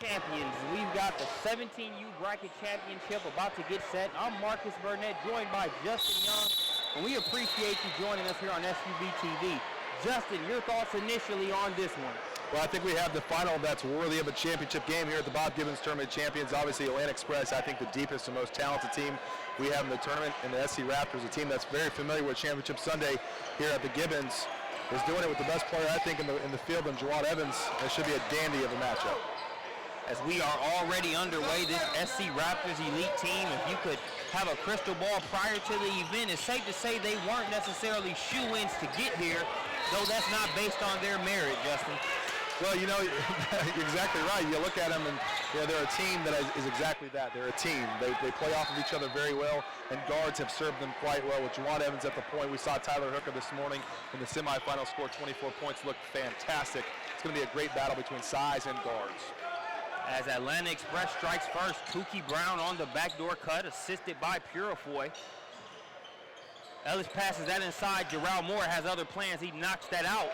champions. We've got the 17U bracket championship about to get set. I'm Marcus Burnett, joined by Justin Young, and we appreciate you joining us here on SUV TV. Justin, your thoughts initially on this one? Well, I think we have the final that's worthy of a championship game here at the Bob Gibbons Tournament Champions. Obviously, Atlanta Xpress, I think the deepest and most talented team we have in the tournament, and the SC Raptors, a team that's very familiar with Championship Sunday here at the Gibbons, is doing it with the best player, I think, in the field, and Jawad Evans. It should be a dandy of a matchup. As we are already underway, this SC Raptors Elite team, if you could have a crystal ball prior to the event, it's safe to say they weren't necessarily shoe-ins to get here, though that's not based on their merit, Justin. Well, you know, you're exactly right. You look at them, and they're a team that is exactly that. They're a team. They play off of each other very well, and guards have served them quite well. With Jawad Evans at the point, we saw Tyler Hooker this morning in the semifinal score 24 points, looked fantastic. It's going to be a great battle between size and guards. As Atlanta Xpress strikes first, TOC Brown on the backdoor cut, assisted by Purifoy. Ellis passes that inside. Jarrell Moore has other plans. He knocks that out.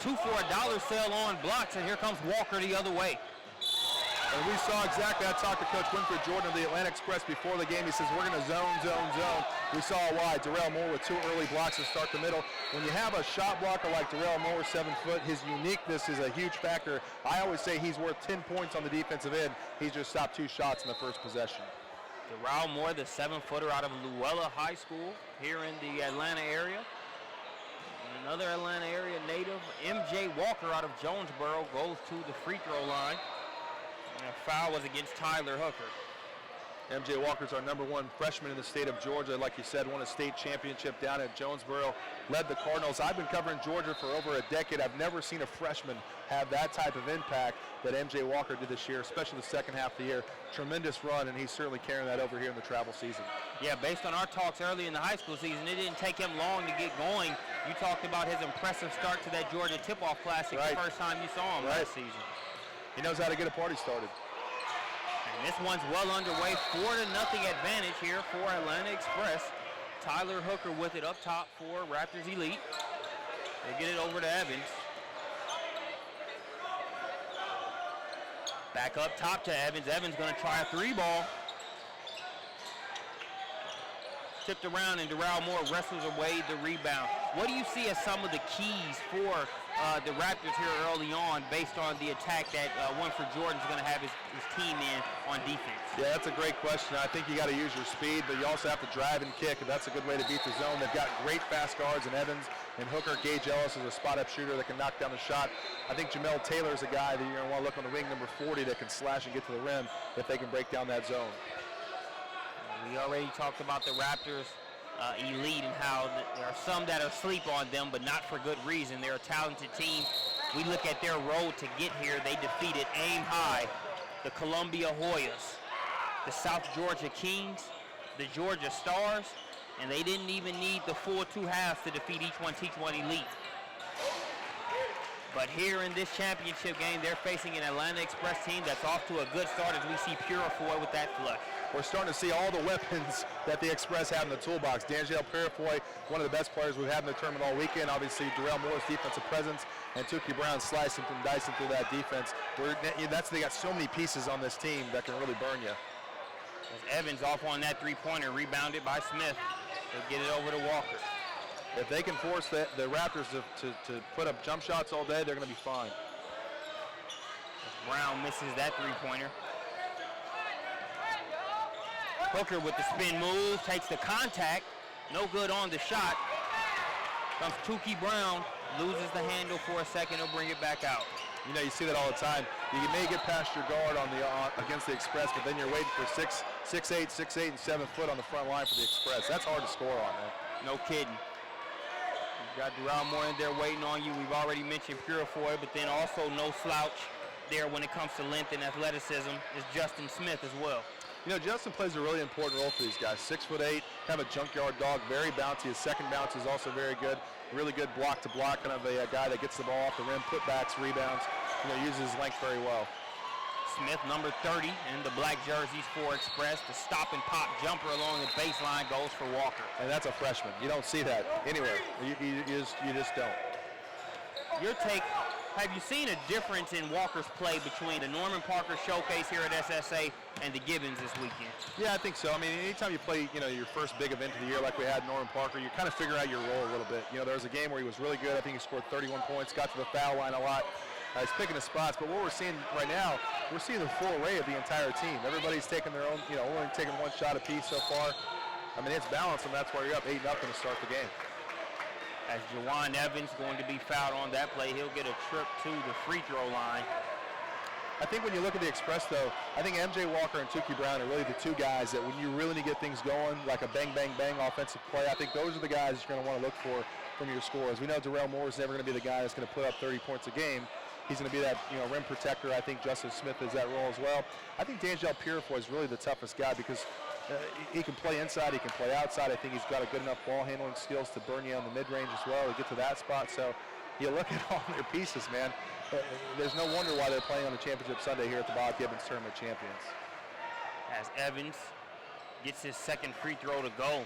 2 for $1 sale on blocks, and here comes Walker the other way. And we saw exactly, I talked to Coach Winfred Jordan of the Atlanta Xpress before the game. He says, we're going to zone. We saw why. Darrell Moore with 2 early blocks to start the middle. When you have a shot blocker like Darrell Moore, 7 foot, his uniqueness is a huge factor. I always say he's worth 10 points on the defensive end. He's just stopped 2 shots in the first possession. Darrell Moore, the 7-footer out of Luella High School here in the Atlanta area. And another Atlanta area native, MJ Walker out of Jonesboro, goes to the free throw line. And a foul was against Tyler Hooker. MJ Walker's our #1 freshman in the state of Georgia. Like you said, won a state championship down at Jonesboro, led the Cardinals. I've been covering Georgia for over a decade. I've never seen a freshman have that type of impact that MJ Walker did this year, especially the second half of the year. Tremendous run, and he's certainly carrying that over here in the travel season. Yeah, based on our talks early in the high school season, it didn't take him long to get going. You talked about his impressive start to that Georgia Tip-Off Classic the first time you saw him last season. He knows how to get a party started. And this one's well underway, 4-0 advantage here for Atlanta Xpress. Tyler Hooker with it up top for Raptors Elite. They get it over to Evans. Back up top to Evans. Evans going to try a 3-ball. Tipped around, and Darrell Moore wrestles away the rebound. What do you see as some of the keys for the Raptors here early on, based on the attack that Winfred Jordan's going to have his team in on defense? Yeah, that's a great question. I think you got to use your speed, but you also have to drive and kick, and that's a good way to beat the zone. They've got great fast guards in Evans and Hooker. Gage Ellis is a spot-up shooter that can knock down the shot. I think Jamel Taylor is a guy that you're going to want to look on the wing, number 40, that can slash and get to the rim if they can break down that zone. We already talked about the Raptors Elite and how there are some that are asleep on them, but not for good reason. They're a talented team. We look at their road to get here. They defeated Aim High, the Columbia Hoyas, the South Georgia Kings, the Georgia Stars, and they didn't even need the full 2 halves to defeat each one, teach one Elite. But here in this championship game, they're facing an Atlanta Xpress team that's off to a good start as we see Purifoy with that flush. We're starting to see all the weapons that the Xpress have in the toolbox. D'Angelo Purifoy, one of the best players we've had in the tournament all weekend. Obviously, Darrell Moore's defensive presence, and TOC Brown slicing and dicing through that defense. They got so many pieces on this team that can really burn you. As Evans off on that 3-pointer, rebounded by Smith. They get it over to Walker. If they can force the Raptors to put up jump shots all day, they're going to be fine. Brown misses that 3-pointer. Hooker with the spin move, takes the contact. No good on the shot. Comes TOC Brown, loses the handle for a second, he'll bring it back out. You know, you see that all the time. You may get past your guard against the Xpress, but then you're waiting for 6'8", and 7 foot on the front line for the Xpress. That's hard to score on, man. No kidding. You've got Darrell Moore in there waiting on you. We've already mentioned Purifoy, but then also no slouch there when it comes to length and athleticism is Justin Smith as well. You know, Justin plays a really important role for these guys. 6'8", kind of a junkyard dog, very bouncy. His second bounce is also very good. Really good block-to-block, kind of a guy that gets the ball off the rim, putbacks, rebounds. You know, uses his length very well. Smith, number 30, in the black jerseys for Xpress. The stop and pop jumper along the baseline goes for Walker. And that's a freshman. You don't see that anywhere. You just don't. Your take Have you seen a difference in Walker's play between the Norman Parker Showcase here at SSA and the Gibbons this weekend? Yeah, I think so. I mean, anytime you play, your first big event of the year like we had in Norman Parker, you kind of figure out your role a little bit. There was a game where he was really good. I think he scored 31 points, got to the foul line a lot. He's picking his spots, but what we're seeing right now, we're seeing the full array of the entire team. Everybody's taking their own, only taking one shot apiece so far. I mean, it's balanced, and that's why you're up 8-0 to start the game. As Jawan Evans going to be fouled on that play, he'll get a trip to the free throw line. I think when you look at the Xpress, though, I think MJ Walker and TOC Brown are really the two guys that when you really need to get things going, like a bang, bang, bang offensive play, I think those are the guys you're going to want to look for from your scores. We know Darrell Moore is never going to be the guy that's going to put up 30 points a game. He's going to be that rim protector. I think Justin Smith is that role as well. I think D'Angelo Purifoy is really the toughest guy because he can play inside, he can play outside. I think he's got a good enough ball handling skills to burn you on the mid-range as well to get to that spot. So you look at all their pieces, man. There's no wonder why they're playing on the championship Sunday here at the Bob Gibbons Tournament Champions. As Evans gets his second free throw to go.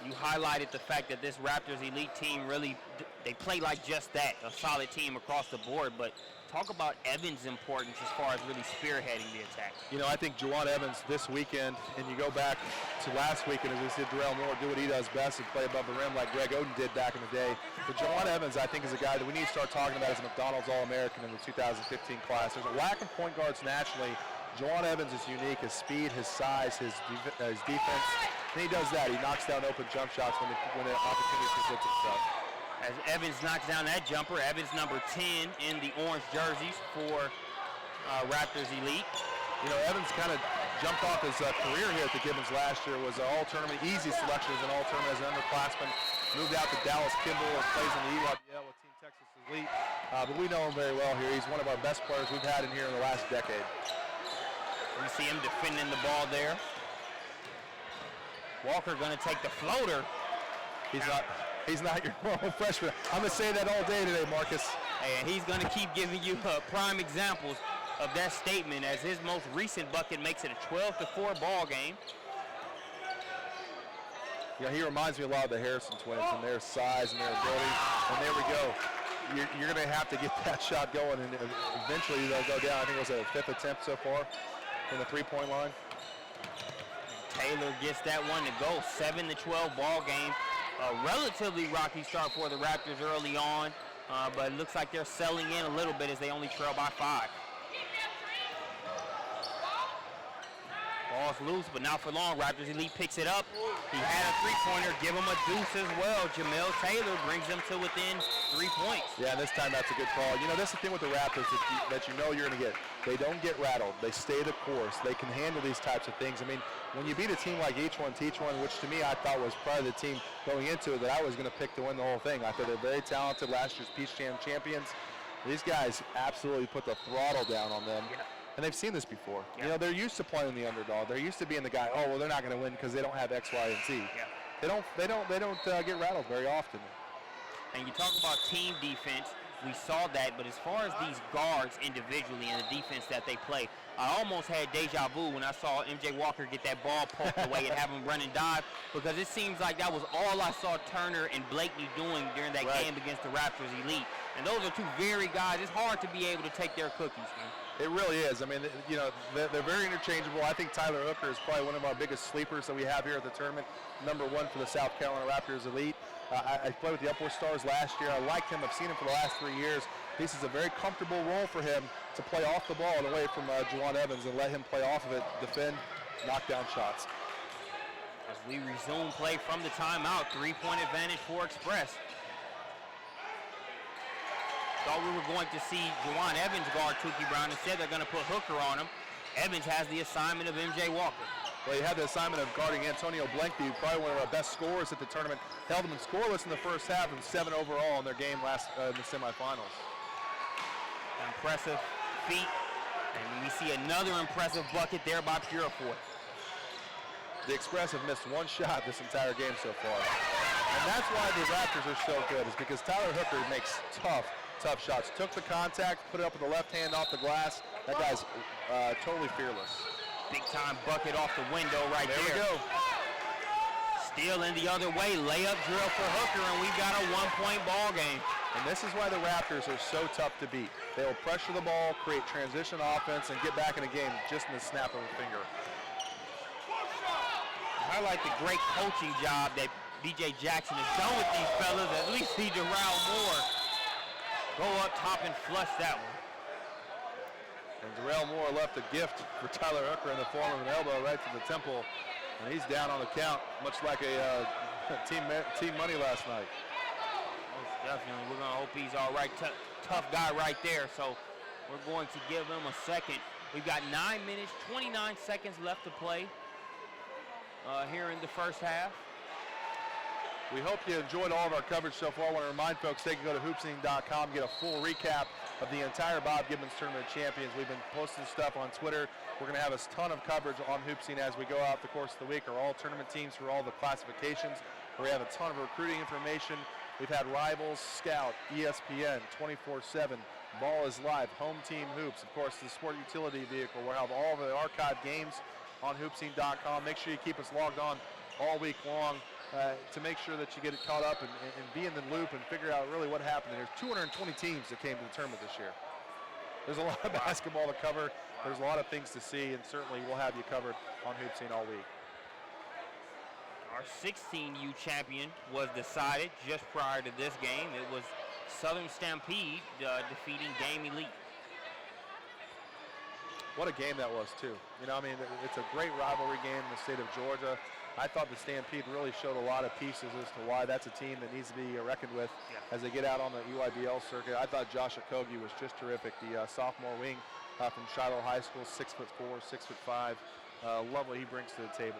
You highlighted the fact that this Raptors Elite team really, they play like just that, a solid team across the board, but talk about Evans' importance as far as really spearheading the attack. I think Jawan Evans this weekend, and you go back to last weekend as we said Darrell Moore do what he does best and play above the rim like Greg Oden did back in the day. But Jawan Evans, I think, is a guy that we need to start talking about as a McDonald's All-American in the 2015 class. There's a lack of point guards nationally. Jawan Evans is unique, his speed, his size, his defense. And he does that. He knocks down open jump shots when the opportunity presents itself. As Evans knocks down that jumper, Evans number 10 in the orange jerseys for Raptors Elite. Evans kind of jumped off his career here at the Gibbons last year, was an all-tournament, easy selection as an all-tournament as an underclassman. Moved out to Dallas Kimball and plays in the EYBL with Team Texas Elite. But we know him very well here. He's one of our best players we've had in here in the last decade. You see him defending the ball there. Walker going to take the floater. He's not your normal freshman. I'm going to say that all day today, Marcus. And he's going to keep giving you prime examples of that statement as his most recent bucket makes it a 12-4 ball game. He reminds me a lot of the Harrison twins and their size and their ability. And there we go. You're going to have to get that shot going, and eventually they'll go down. I think it was a fifth attempt so far from the three-point line. Taylor gets that one to go. 7-12 ball game. A relatively rocky start for the Raptors early on, but it looks like they're settling in a little bit as they only trail by 5. Ball's loose, but not for long. Raptors Elite picks it up. He had a three-pointer. Give him a deuce as well. Jamel Taylor brings them to within 3 points. Yeah, and this time that's a good call. That's the thing with the Raptors that you're going to get. They don't get rattled. They stay the course. They can handle these types of things. I mean, when you beat a team like H1 Teach1, which to me I thought was probably the team going into it that I was going to pick to win the whole thing. I thought they're very talented, last year's Peach Jam champions. These guys absolutely put the throttle down on them. Yeah. And they've seen this before. Yeah. They're used to playing the underdog. They're used to being the guy, they're not going to win because they don't have X, Y, and Z. Yeah. They don't get rattled very often. And you talk about team defense. We saw that, but as far as these guards individually and the defense that they play, I almost had deja vu when I saw MJ Walker get that ball poked away and have him run and dive, because it seems like that was all I saw Turner and Blakeney doing during that game against the Raptors Elite. And those are two very guys. It's hard to be able to take their cookies, man. It really is. I mean, they're very interchangeable. I think Tyler Hooker is probably one of our biggest sleepers that we have here at the tournament. Number 1 for the South Carolina Raptors Elite. I played with the Upward Stars last year. I liked him. I've seen him for the last 3 years. This is a very comfortable role for him to play off the ball and away from Jawan Evans and let him play off of it, defend, knock down shots. As we resume play from the timeout, 3-point advantage for Xpress. Thought we were going to see Jawan Evans guard TOC Brown. Instead, they're going to put Hooker on him. Evans has the assignment of MJ Walker. Well, he had the assignment of guarding Antonio Blakeney, probably one of our best scorers at the tournament. Held them scoreless in the first half and 7 overall in their game last in the semifinals. Impressive feat. And we see another impressive bucket there by Purifoy. The Xpress have missed one shot this entire game so far. And that's why the Raptors are so good, is because Tyler Hooker makes tough shots. Took the contact, put it up with the left hand off the glass. That guy's totally fearless. Big time bucket off the window right there. There we go. Steal in the other way, layup drill for Hooker, and we've got a 1-point ball game. And this is why the Raptors are so tough to beat. They will pressure the ball, create transition offense, and get back in the game just in the snap of a finger. I like the great coaching job that B.J. Jackson has done with these fellas. At least see Darrell Moore go up top and flush that one. And Darrell Moore left a gift for Tyler Hooker in the form of an elbow right to the temple. And he's down on the count, much like a team money last night. Most definitely. We're going to hope he's all right. Tough guy right there. So we're going to give him a second. We've got 9 minutes, 29 seconds left to play here in the first half. We hope you enjoyed all of our coverage so far. I want to remind folks they can go to hoopscene.com, get a full recap of the entire Bob Gibbons Tournament of Champions. We've been posting stuff on Twitter. We're going to have a ton of coverage on Hoopscene as we go out the course of the week, or all tournament teams for all the classifications. We have a ton of recruiting information. We've had Rivals, Scout, ESPN, 24/7, Ball is Live, Home Team Hoops. Of course, the sport utility vehicle. We'll have all of the archived games on hoopscene.com. Make sure you keep us logged on all week long to make sure that you get it caught up and be in the loop and figure out really what happened. There's 220 teams that came to the tournament this year. There's a lot of basketball to cover. There's a lot of things to see, and certainly we'll have you covered on Hoopscene all week. Our 16U champion was decided just prior to this game. It was Southern Stampede defeating Game Elite. What a game that was, too. You know, I mean, it's a great rivalry game in the state of Georgia. I thought the Stampede really showed a lot of pieces as to why that's a team that needs to be reckoned with as they get out on the EYBL circuit. I thought Josh Okogie was just terrific. The sophomore wing from Shiloh High School, 6'4", 6'5". Love what he brings to the table.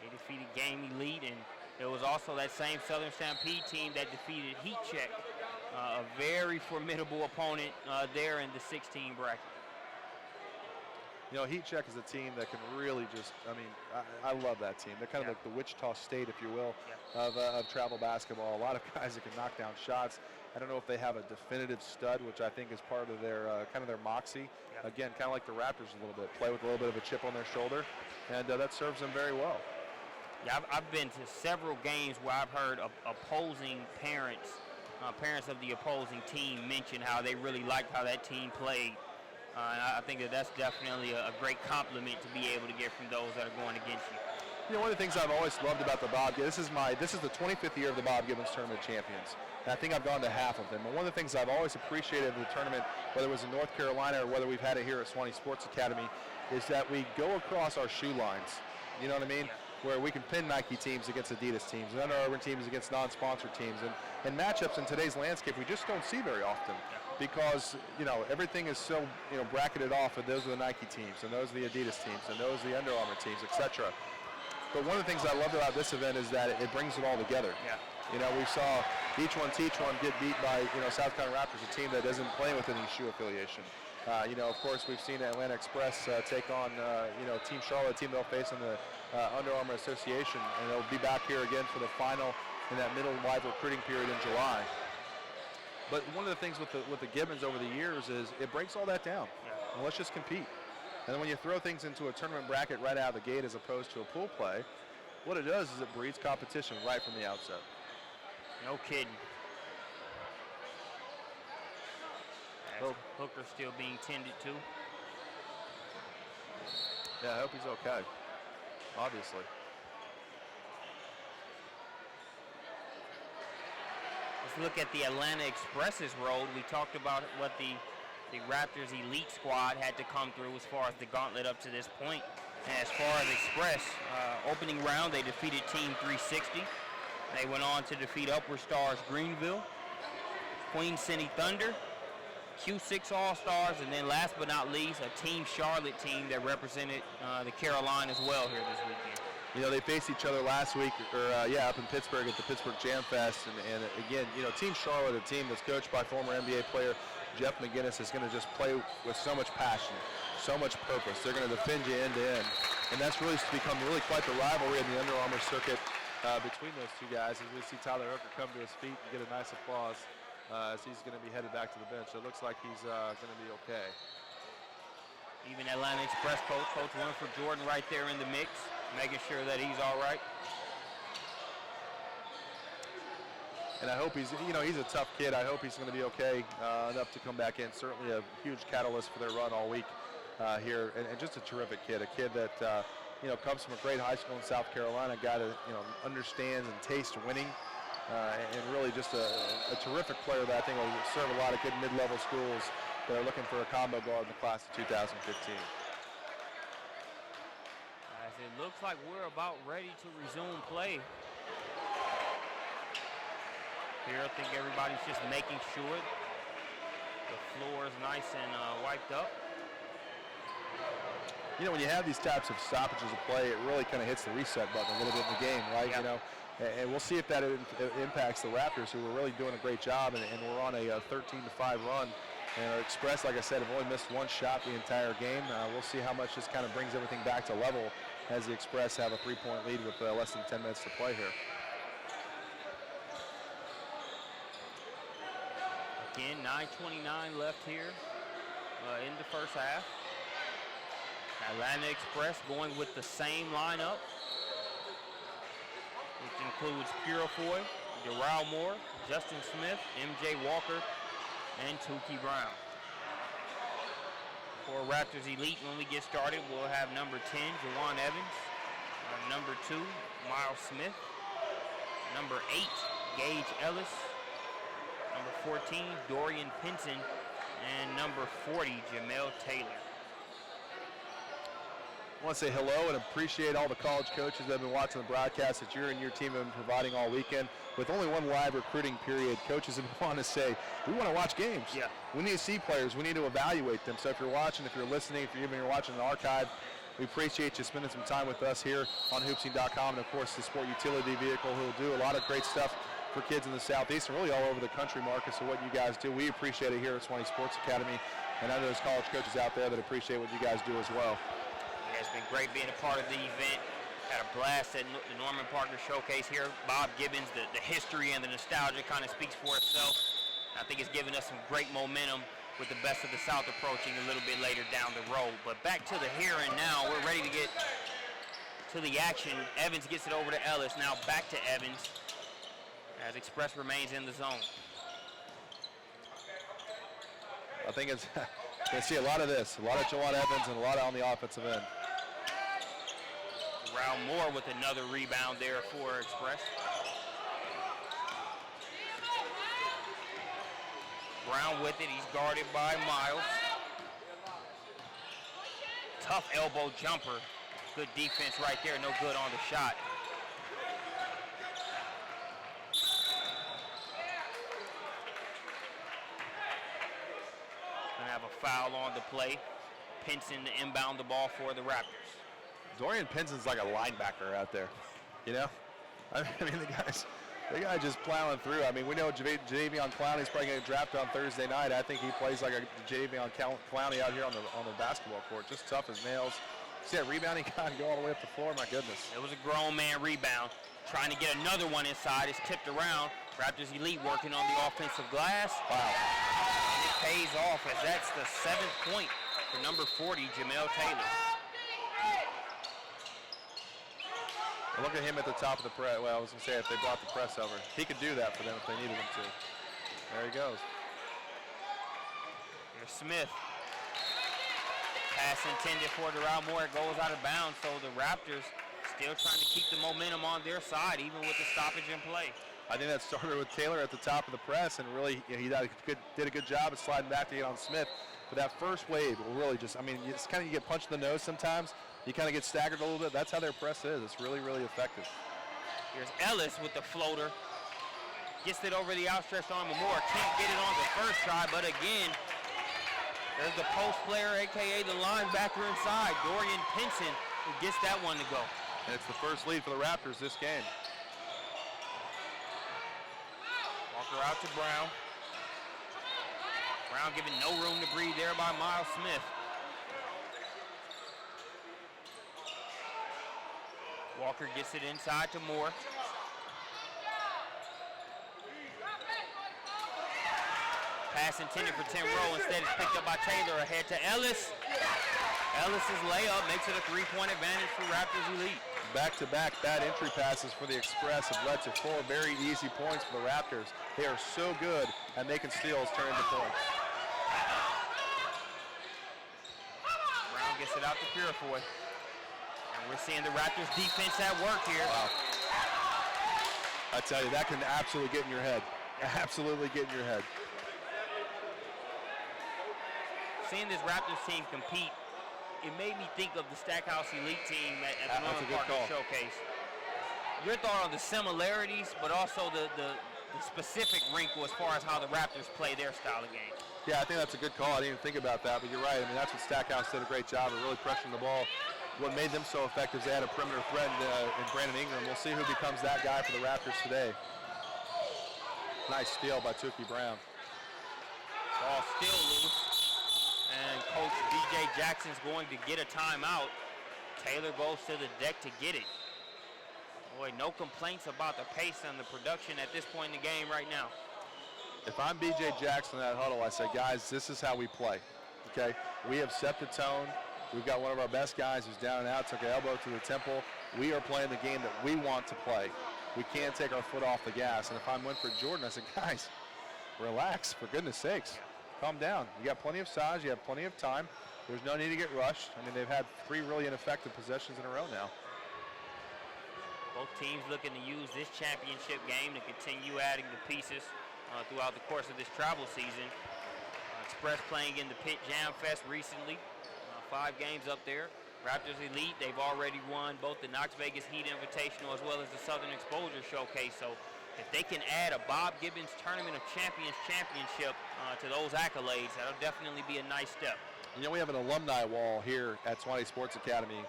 They defeated Game Elite, and there was also that same Southern Stampede team that defeated Heat Check, a very formidable opponent there in the 16 bracket. You know, Heat Check is a team that can really just, I mean, I love that team. They're kind of like the Wichita State, if you will, of travel basketball. A lot of guys that can knock down shots. I don't know if they have a definitive stud, which I think is part of their kind of their moxie. Again, kind of like the Raptors a little bit, play with a little bit of a chip on their shoulder, and that serves them very well. Yeah, I've been to several games where I've heard opposing parents of the opposing team mention how they really liked how that team played. And I think that's definitely a great compliment to be able to get from those that are going against you. You know, one of the things I've always loved about the Bob, this is the 25th year of the Bob Gibbons Tournament of Champions. And I think I've gone to half of them. But one of the things I've always appreciated of the tournament, whether it was in North Carolina or whether we've had it here at Swanee Sports Academy, is that we go across our shoe lines. You know what I mean? Where we can pin Nike teams against Adidas teams and Under Armour teams against non-sponsored teams. And matchups in today's landscape we just don't see very often. Because, you know, everything is so, you know, bracketed off, and those are the Nike teams, and those are the Adidas teams, and those are the Under Armour teams, etc. But one of the things I loved about this event is that it brings it all together. You know, we saw each one teach one get beat by, you know, South Carolina Raptors, a team that doesn't play with any shoe affiliation. You know, of course, we've seen Atlanta Xpress take on, you know, Team Charlotte, a team they'll face in the Under Armour Association, and they'll be back here again for the final in that middle live recruiting period in July. But one of the things with the Gibbons over the years is it breaks all that down. And let's just compete. And then when you throw things into a tournament bracket right out of the gate as opposed to a pool play, what it does is it breeds competition right from the outset. No kidding. Hooker still being tended to. Yeah, I hope he's okay, obviously. Let's look at the Atlanta Express's road. We talked about what the Raptors Elite squad had to come through as far as the gauntlet up to this point. And as far as Express, opening round, they defeated Team 360. They went on to defeat Upward Stars Greenville, Queen City Thunder, Q6 All-Stars, and then last but not least, a Team Charlotte team that represented the Carolina as well here this weekend. You know, they faced each other last week, up in Pittsburgh at the Pittsburgh Jam Fest. And again, you know, Team Charlotte, a team that's coached by former NBA player Jeff McGinnis, is going to just play with so much passion, so much purpose. They're going to defend you end to end. And that's really become really quite the rivalry in the Under Armour circuit between those two guys, as we see Tyler Hooker come to his feet and get a nice applause as he's going to be headed back to the bench. So it looks like he's going to be okay. Even Atlanta Express Coach Winford Jordan right there in the mix, making sure that he's all right. And I hope he's a tough kid. I hope he's going to be okay enough to come back in. Certainly a huge catalyst for their run all week here, and just a terrific kid. A kid that comes from a great high school in South Carolina. A guy that understands and tastes winning, and really just a terrific player that I think will serve a lot of good mid-level schools that are looking for a combo guard in the class of 2015. As it looks like we're about ready to resume play. Here, I think everybody's just making sure the floor is nice and wiped up. When you have these types of stoppages of play, it really kind of hits the reset button a little bit in the game, right? Yeah. And we'll see if that impacts the Raptors, who are really doing a great job, and we're on a 13-5 run. And our Xpress, like I said, have only missed one shot the entire game. We'll see how much this kind of brings everything back to level as the Xpress have a 3-point lead with less than 10 minutes to play here. Again, 9:29 left here in the first half. Atlanta Xpress going with the same lineup, which includes Purifoy, Darrell Moore, Justin Smith, MJ Walker, and TOC Brown. For Raptors Elite, when we get started, we'll have number 10, Jawan Evans, number 2, Miles Smith, number 8, Gage Ellis, number 14, Dorian Pinson, and number 40, Jamel Taylor. I want to say hello and appreciate all the college coaches that have been watching the broadcast that you and your team have been providing all weekend. With only one live recruiting period, coaches have been wanting to say, we want to watch games. Yeah. We need to see players. We need to evaluate them. So if you're watching, if you're listening, if you're watching an archive, we appreciate you spending some time with us here on hoopsy.com, and of course the Sport Utility Vehicle, who will do a lot of great stuff for kids in the Southeast and really all over the country, Marcus. So what you guys do, we appreciate it here at Swanee Sports Academy, and I know there's college coaches out there that appreciate what you guys do as well. Yeah, it's been great being a part of the event. Had a blast at the Norman Parker Showcase here. Bob Gibbons, the history and the nostalgia kind of speaks for itself. I think it's given us some great momentum with the Best of the South approaching a little bit later down the road. But back to the here and now, we're ready to get to the action. Evans gets it over to Ellis. Now back to Evans as Xpress remains in the zone. I think it's going to see a lot of this, a lot of Jawan Evans and a lot on the offensive end. Raul Moore with another rebound there for Xpress. Brown with it, he's guarded by Miles. Tough elbow jumper. Good defense right there, no good on the shot. Gonna have a foul on the play. Pinson to inbound the ball for the Raptors. Dorian Pinson's like a linebacker out there, I mean, the guy just plowing through. I mean, we know Jadeveon Clowney's probably going to draft on Thursday night. I think he plays like a Jadeveon Clowney out here on the basketball court, just tough as nails. See that rebounding guy go all the way up the floor? My goodness. It was a grown man rebound. Trying to get another one inside. It's tipped around. Raptors Elite working on the offensive glass. Wow. And it pays off as that's the 7th point for number 40, Jamel Taylor. Look at him at the top of the press. Well, I was going to say if they brought the press over. He could do that for them if they needed him to. There he goes. Here's Smith. Pass intended for Darrell Moore. It goes out of bounds, so the Raptors still trying to keep the momentum on their side, even with the stoppage in play. I think that started with Taylor at the top of the press, and really he did a good job of sliding back to get on Smith. But that first wave will really just, I mean, you get punched in the nose sometimes. You kind of get staggered a little bit. That's how their press is. It's really, really effective. Here's Ellis with the floater. Gets it over the outstretched arm of Moore. Can't get it on the first try, but again, there's the post player, a.k.a. the linebacker inside, Dorian Pinson, who gets that one to go. And it's the first lead for the Raptors this game. Walker out to Brown. Brown given no room to breathe there by Miles Smith. Walker gets it inside to Moore. Pass intended for Tim Rowe. Instead, it's picked up by Taylor. Ahead to Ellis. Ellis's layup makes it a 3-point advantage for Raptors Elite. Back-to-back bad entry passes for the Xpress have led to 4 very easy points for the Raptors. They are so good at making steals turn into points. Brown gets it out to Purifoy. And we're seeing the Raptors defense at work here. Wow. I tell you, that can absolutely get in your head. Absolutely get in your head. Seeing this Raptors team compete, it made me think of the Stackhouse Elite team at the Norman Park Showcase. Your thought on the similarities, but also the specific wrinkle as far as how the Raptors play their style of game. Yeah, I think that's a good call. I didn't even think about that, but you're right. I mean, that's what Stackhouse did a great job of really pressuring the ball. What made them so effective is they had a perimeter threat in Brandon Ingram. We'll see who becomes that guy for the Raptors today. Nice steal by TOC Brown. Ball still loose, and Coach DJ Jackson's going to get a timeout. Taylor goes to the deck to get it. Boy, no complaints about the pace and the production at this point in the game right now. If I'm BJ Jackson in that huddle, I say, guys, this is how we play, okay? We have set the tone. We've got one of our best guys who's down and out, took an elbow to the temple. We are playing the game that we want to play. We can't take our foot off the gas. And if I'm Winford Jordan, I said, guys, relax, for goodness sakes. Calm down. You got plenty of size. You have plenty of time. There's no need to get rushed. I mean, they've had 3 really ineffective possessions in a row now. Both teams looking to use this championship game to continue adding the pieces throughout the course of this travel season. Xpress playing in the Pitt Jam Fest recently. 5 games up there. Raptors Elite, they've already won both the Knox Vegas Heat Invitational as well as the Southern Exposure Showcase. So if they can add a Bob Gibbons Tournament of Champions championship to those accolades, that'll definitely be a nice step. You know, we have an alumni wall here at Swanee Sports Academy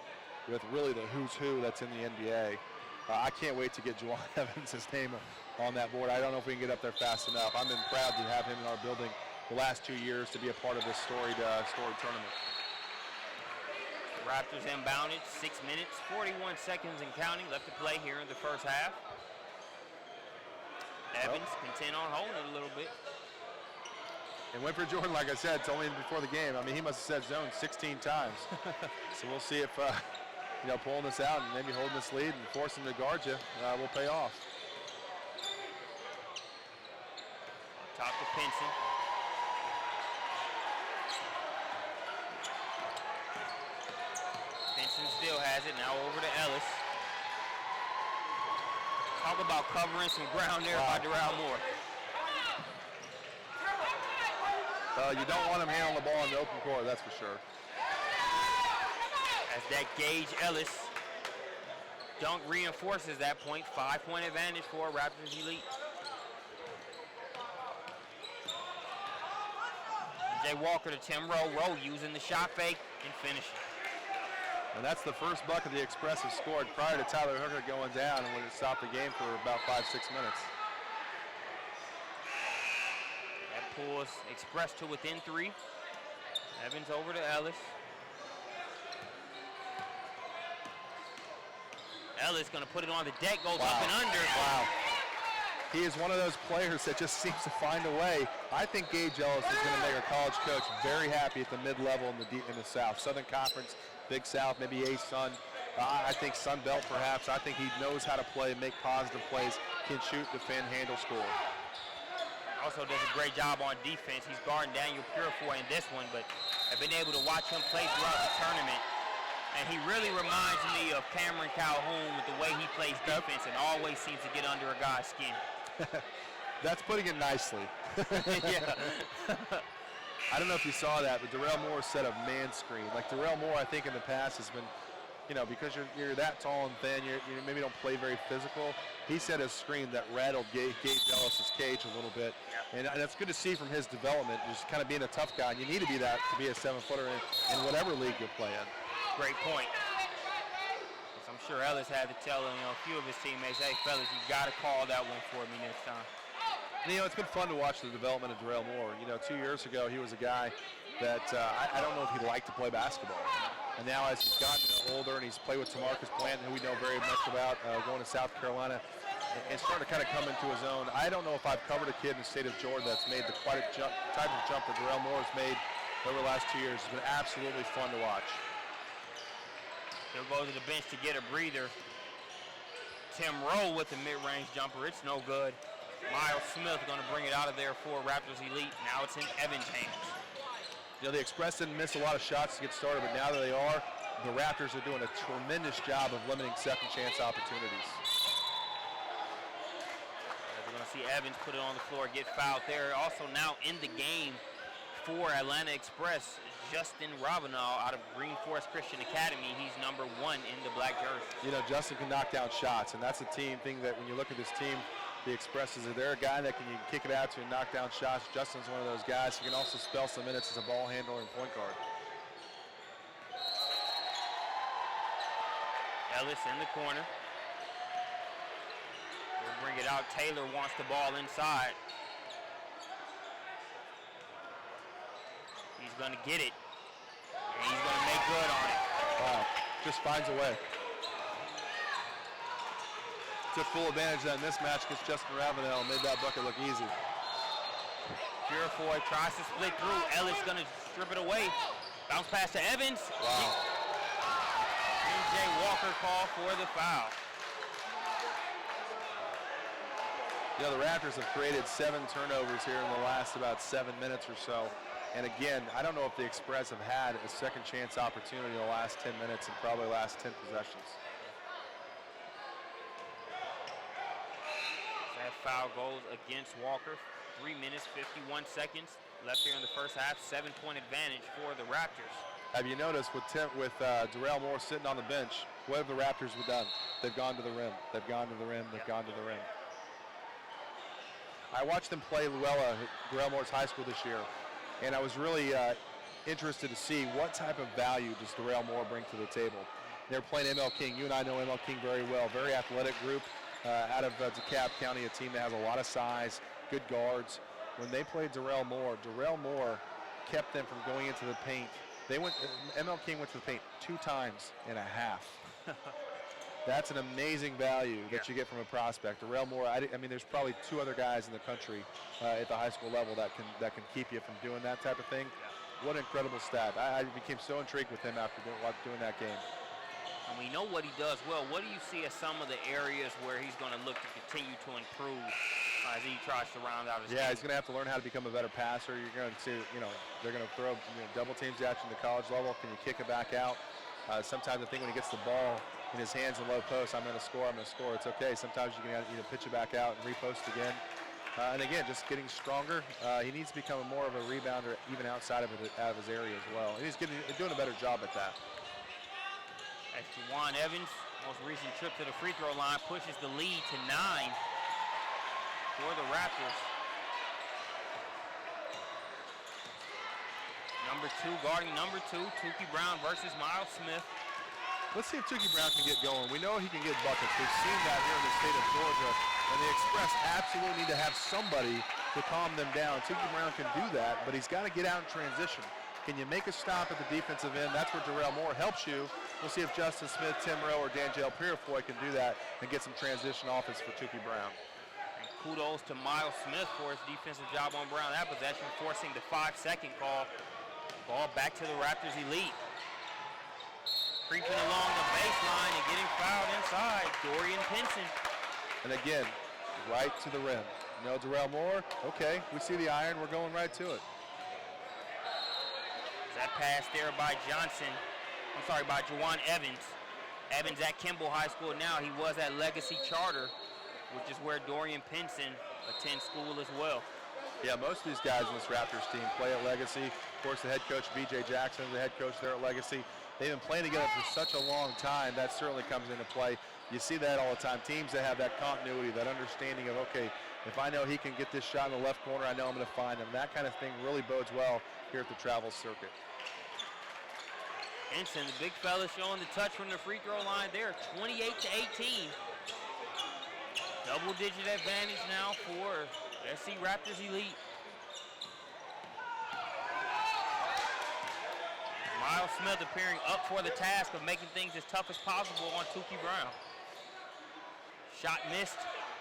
with really the who's who that's in the NBA. I can't wait to get Juwan Evans' name on that board. I don't know if we can get up there fast enough. I've been proud to have him in our building the last 2 years to be a part of this storied tournament. Raptors inbounded, 6 minutes, 41 seconds and counting left to play here in the first half. Evans content on holding it a little bit. And Winford Jordan, like I said, told me before the game, I mean, he must have said zone 16 times. So we'll see if, pulling this out and maybe holding this lead and forcing to guard you will pay off. Top to Pinson. Pinson still has it, now over to Ellis. Talk about covering some ground there by Darrell Moore. You don't want him handling the ball in the open court, that's for sure. As that Gage Ellis dunk reinforces that point, 5-point advantage for Raptors Elite. Jay Walker to Tim Rowe. Rowe using the shot fake and finishing. And that's the first bucket the Xpress have scored prior to Tyler Hooker going down and when it stopped the game for about 5-6 minutes. That pulls Xpress to within 3. Evans over to Ellis. Ellis going to put it on the deck, goes up and under. Wow. He is one of those players that just seems to find a way. I think Gage Ellis is going to make a college coach very happy at the mid-level in the South. Southern Conference, Big South, maybe A-Sun. I think Sun Belt perhaps. I think he knows how to play, make positive plays, can shoot, defend, handle, score. Also does a great job on defense. He's guarding Daniel Purifoy in this one, but I've been able to watch him play throughout the tournament. And he really reminds me of Cameron Calhoun with the way he plays defense and always seems to get under a guy's skin. That's putting it nicely. Yeah. I don't know if you saw that, but Darrell Moore set a man screen. Like Darrell Moore, I think in the past has been, because you're that tall and thin, you maybe don't play very physical. He set a screen that rattled Gage Ellis' cage a little bit. Yeah. And that's good to see from his development, just kind of being a tough guy. And you need to be that to be a 7-footer in whatever league you play in. Great point. I'm sure Ellis had to tell a few of his teammates, hey, fellas, you got to call that one for me next time. And, it's been fun to watch the development of Darrell Moore. 2 years ago, he was a guy that I don't know if he liked to play basketball. And now as he's gotten older and he's played with Tamarcus Blanton, who we know very much about, going to South Carolina, and starting to kind of come into his own. I don't know if I've covered a kid in the state of Georgia that's made the type of jump that Darrell Moore has made over the last 2 years. It's been absolutely fun to watch. He'll go to the bench to get a breather. Tim Rowe with the mid-range jumper. It's no good. Miles Smith going to bring it out of there for Raptors Elite. Now it's in Evans' hands. You know, the Express didn't miss a lot of shots to get started, but now that they are, the Raptors are doing a tremendous job of limiting second chance opportunities. We're going to see Evans put it on the floor, get fouled there. Also now in the game for Atlanta Express, Justin Ravenel out of Green Forest Christian Academy. He's number 1 in the black jersey. You know, Justin can knock down shots, and that's a team thing that when you look at this team, the Expresses, they're a guy that you can kick it out to and knock down shots. Justin's one of those guys who can also spell some minutes as a ball handler and point guard. Ellis in the corner. We'll bring it out. Taylor wants the ball inside. He's going to get it. And he's going to make good on it. Wow, just finds a way. Took full advantage of that mismatch against Justin Ravenel and made that bucket look easy. Purifoy tries to split through. Ellis going to strip it away. Bounce pass to Evans. Wow. DJ Walker called for the foul. You know, the Raptors have created 7 turnovers here in the last about 7 minutes or so. And again, I don't know if the Express have had a second chance opportunity in the last 10 minutes and probably the last 10 possessions. That foul goes against Walker. 3 minutes, 51 seconds left here in the first half. 7-point advantage for the Raptors. Have you noticed with Darrell Moore sitting on the bench, what have the Raptors done? They've gone to the rim. They've gone to the rim. They've gone to the rim. I watched them play Luella, Darrell Moore's high school this year, and I was really interested to see what type of value does Darrell Moore bring to the table. They're playing ML King. You and I know ML King very well. Very athletic group out of DeKalb County, a team that has a lot of size, good guards. When they played Darrell Moore kept them from going into the paint. ML King went to the paint 2 times and a half. That's an amazing value that you get from a prospect. Darrell Moore, I mean, there's probably 2 other guys in the country at the high school level that can keep you from doing that type of thing. What an incredible stat. I became so intrigued with him after doing that game. And we know what he does well. What do you see as some of the areas where he's going to look to continue to improve as he tries to round out his game? He's going to have to learn how to become a better passer. You're going to see, they're going to throw double teams at you in the college level. Can you kick it back out? Sometimes I think when he gets the ball in his hands in low post, I'm going to score. It's okay. Sometimes you can pitch it back out and repost again. And again, just getting stronger. He needs to become more of a rebounder even outside of his area as well. And he's doing a better job at that. As Juwan Evans, most recent trip to the free throw line, pushes the lead to 9 for the Raptors. Number 2 guarding number 2, Tukey Brown versus Miles Smith. Let's see if Tukey Brown can get going. We know he can get buckets. We've seen that here in the state of Georgia. And the Express absolutely need to have somebody to calm them down. Tukey Brown can do that, but he's got to get out in transition. Can you make a stop at the defensive end? That's where Darrell Moore helps you. We'll see if Justin Smith, Tim Rowe, or D'Angelo Purifoy can do that and get some transition offense for Tukey Brown. And kudos to Miles Smith for his defensive job on Brown that possession, forcing the 5-second call. Ball back to the Raptors Elite. Creeping along the baseline and getting fouled inside, Dorian Pinson. And again, right to the rim. No Darrell Moore. Okay, we see the iron. We're going right to it. That pass there by by Juwan Evans. Evans at Kimball High School now. He was at Legacy Charter, which is where Dorian Pinson attends school as well. Yeah, most of these guys in this Raptors team play at Legacy. Of course, the head coach, B.J. Jackson, the head coach there at Legacy. They've been playing together for such a long time. That certainly comes into play. You see that all the time. Teams that have that continuity, that understanding of, okay, if I know he can get this shot in the left corner, I know I'm going to find him. That kind of thing really bodes well here at the travel circuit. Pinson, the big fella, showing the touch from the free throw line there, 28-18. Double-digit advantage now for SC Raptors Elite. Miles Smith appearing up for the task of making things as tough as possible on Tukey Brown. Shot missed.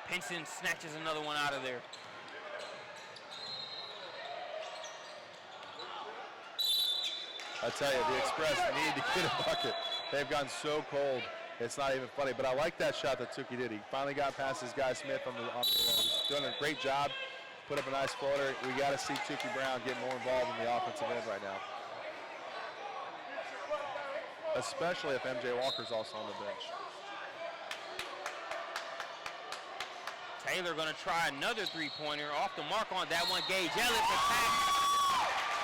Pinson snatches another one out of there. I tell you, the Xpress need to get a bucket. They've gone so cold, it's not even funny. But I like that shot that Tuki did. He finally got past his guy Smith he's doing a great job. Put up a nice floater. We got to see Tuki Brown get more involved in the offensive end right now, especially if MJ Walker's also on the bench. Taylor going to try another three-pointer. Off the mark on that one. Gage Ellis attacks.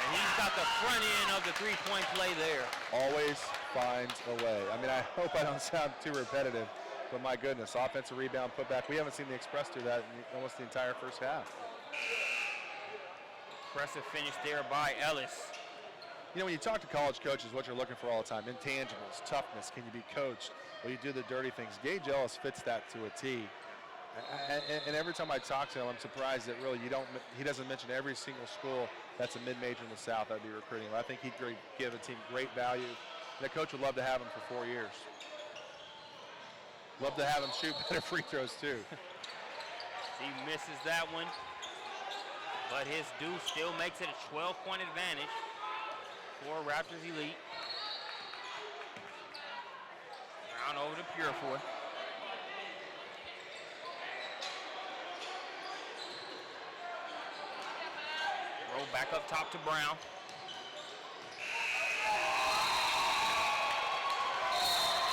And he's got the front end of the three-point play there. Always finds a way. I mean, I hope I don't sound too repetitive, but my goodness, offensive rebound, put back. We haven't seen the Xpress do that in almost the entire first half. Impressive finish there by Ellis. You know, when you talk to college coaches, what you're looking for all the time, intangibles, toughness, can you be coached? Will you do the dirty things? Gage Ellis fits that to a T. And every time I talk to him, I'm surprised that really he doesn't mention every single school that's a mid-major in the South I'd be recruiting. I think he'd give a team great value. And the coach would love to have him for 4 years. Love to have him shoot better free throws too. He misses that one, but his deuce still makes it a 12-point advantage for Raptors Elite. Brown over to Purefoy. Roll back up top to Brown.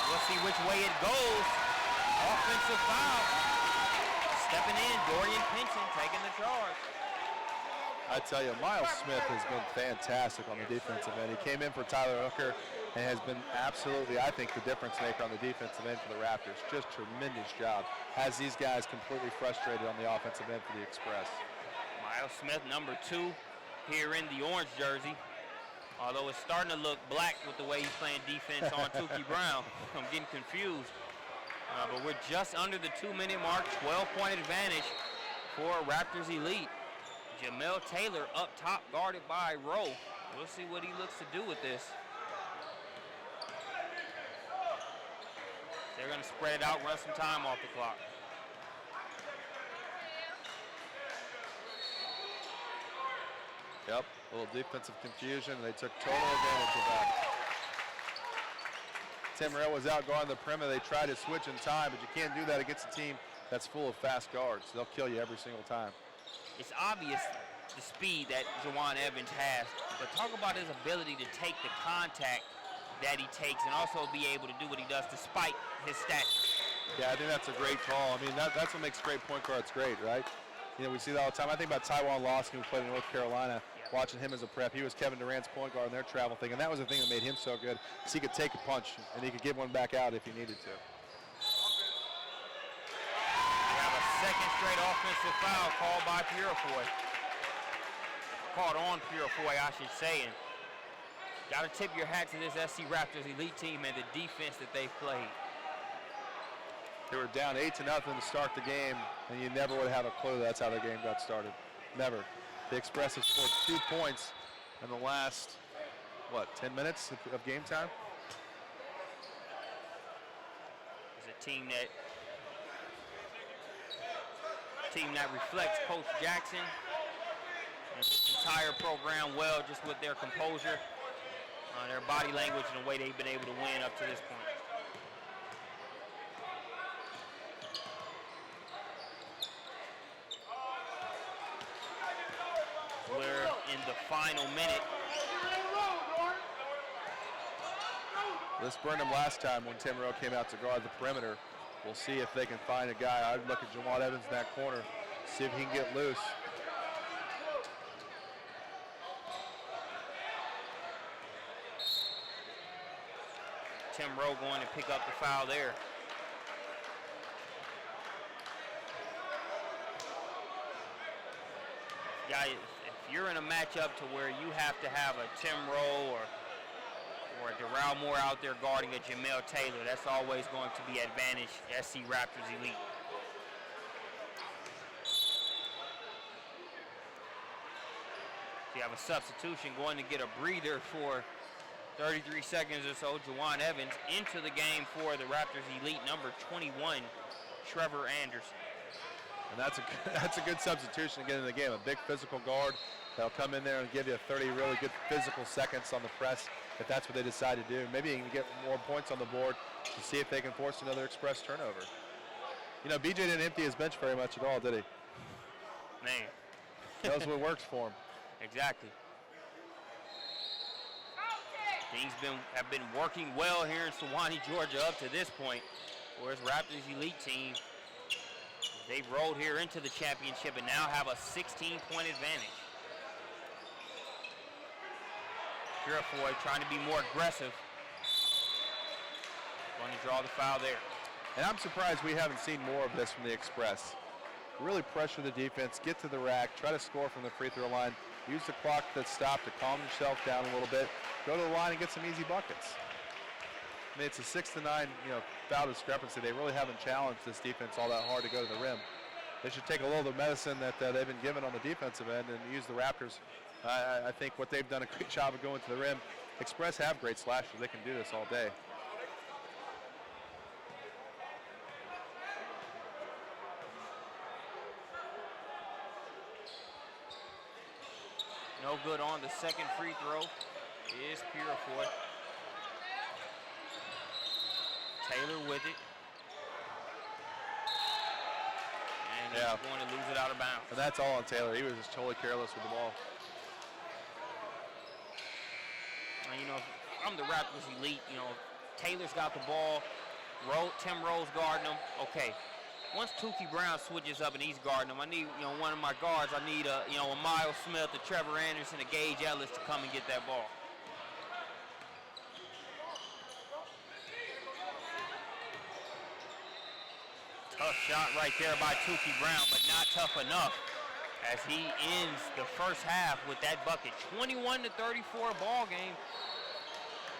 We'll see which way it goes. Offensive foul. Stepping in, Dorian Pinson taking the charge. I tell you, Miles Smith has been fantastic on the defensive end. He came in for Tyler Hooker and has been absolutely, I think, the difference maker on the defensive end for the Raptors. Just tremendous job. Has these guys completely frustrated on the offensive end for the Xpress. Miles Smith, number 2. Here in the orange jersey, although it's starting to look black with the way he's playing defense on Tuki Brown. I'm getting confused. But we're just under the 2-minute mark, 12-point advantage for Raptors Elite. Jamel Taylor up top, guarded by Rowe. We'll see what he looks to do with this. They're going to spread it out, run some time off the clock. Yep, a little defensive confusion, and they took total advantage of that. Tim Rail was out guarding the perimeter. They tried to switch in time, but you can't do that against a team that's full of fast guards. They'll kill you every single time. It's obvious the speed that Juwan Evans has, but talk about his ability to take the contact that he takes and also be able to do what he does despite his stature. Yeah, I think that's a great call. I mean, that's what makes great point guards great, right? You know, we see that all the time. I think about Tywan Lawson, who played in North Carolina, watching him as a prep. He was Kevin Durant's point guard in their travel thing, and that was the thing that made him so good, is he could take a punch, and he could give one back out if he needed to. We have a second straight offensive foul called by Purefoy. Called on Purefoy, I should say. And got to tip your hat to this SC Raptors Elite team and the defense that they've played. They were down 8-0 to start the game, and you never would have a clue that's how the game got started. Never. The Xpress have scored 2 points in the last, 10 minutes of game time? It's a team that reflects Coach Jackson and this entire program well, just with their composure, their body language, and the way they've been able to win up to this point. We're in the final minute. This burned him last time when Tim Rowe came out to guard the perimeter. We'll see if they can find a guy. I'd look at Juwan Evans in that corner, see if he can get loose. Tim Rowe going to pick up the foul there. Guys, if you're in a matchup to where you have to have a Tim Rowe or a Darrell Moore out there guarding a Jamel Taylor, that's always going to be advantage SC Raptors Elite. So you have a substitution going to get a breather for 33 seconds or so. Juwan Evans into the game for the Raptors Elite, number 21, Trevor Anderson. And that's a good substitution to get in the game. A big physical guard that'll come in there and give you 30 really good physical seconds on the press. if that's what they decide to do. Maybe you can get more points on the board to see if they can force another Xpress turnover. You know, BJ didn't empty his bench very much at all, did he? Man. Knows what works for him. Exactly. Things have been working well here in Sewanee, Georgia up to this point. Whereas Raptors Elite team, they've rolled here into the championship and now have a 16-point advantage. Purifoy trying to be more aggressive. Going to draw the foul there. And I'm surprised we haven't seen more of this from the Xpress. Really pressure the defense, get to the rack, try to score from the free throw line, use the clock that's stopped to calm yourself down a little bit, go to the line and get some easy buckets. I mean, it's a 6-9, foul discrepancy. They really haven't challenged this defense all that hard to go to the rim. They should take a little of the medicine that they've been given on the defensive end and use the Raptors. I think what they've done a great job of going to the rim. Xpress have great slashers. They can do this all day. No good on the second free throw is Purifoy. Taylor with it. And he's going to lose it out of bounds. And that's all on Taylor. He was just totally careless with the ball. And, I'm the Raptors Elite. Taylor's got the ball. Tim Rose guarding him. Okay. Once Tukey Brown switches up and he's guarding him, I need, one of my guards. I need a Miles Smith, a Trevor Anderson, a Gage Ellis to come and get that ball. Tough shot right there by Tukey Brown, but not tough enough as he ends the first half with that bucket. 21-34 ball game.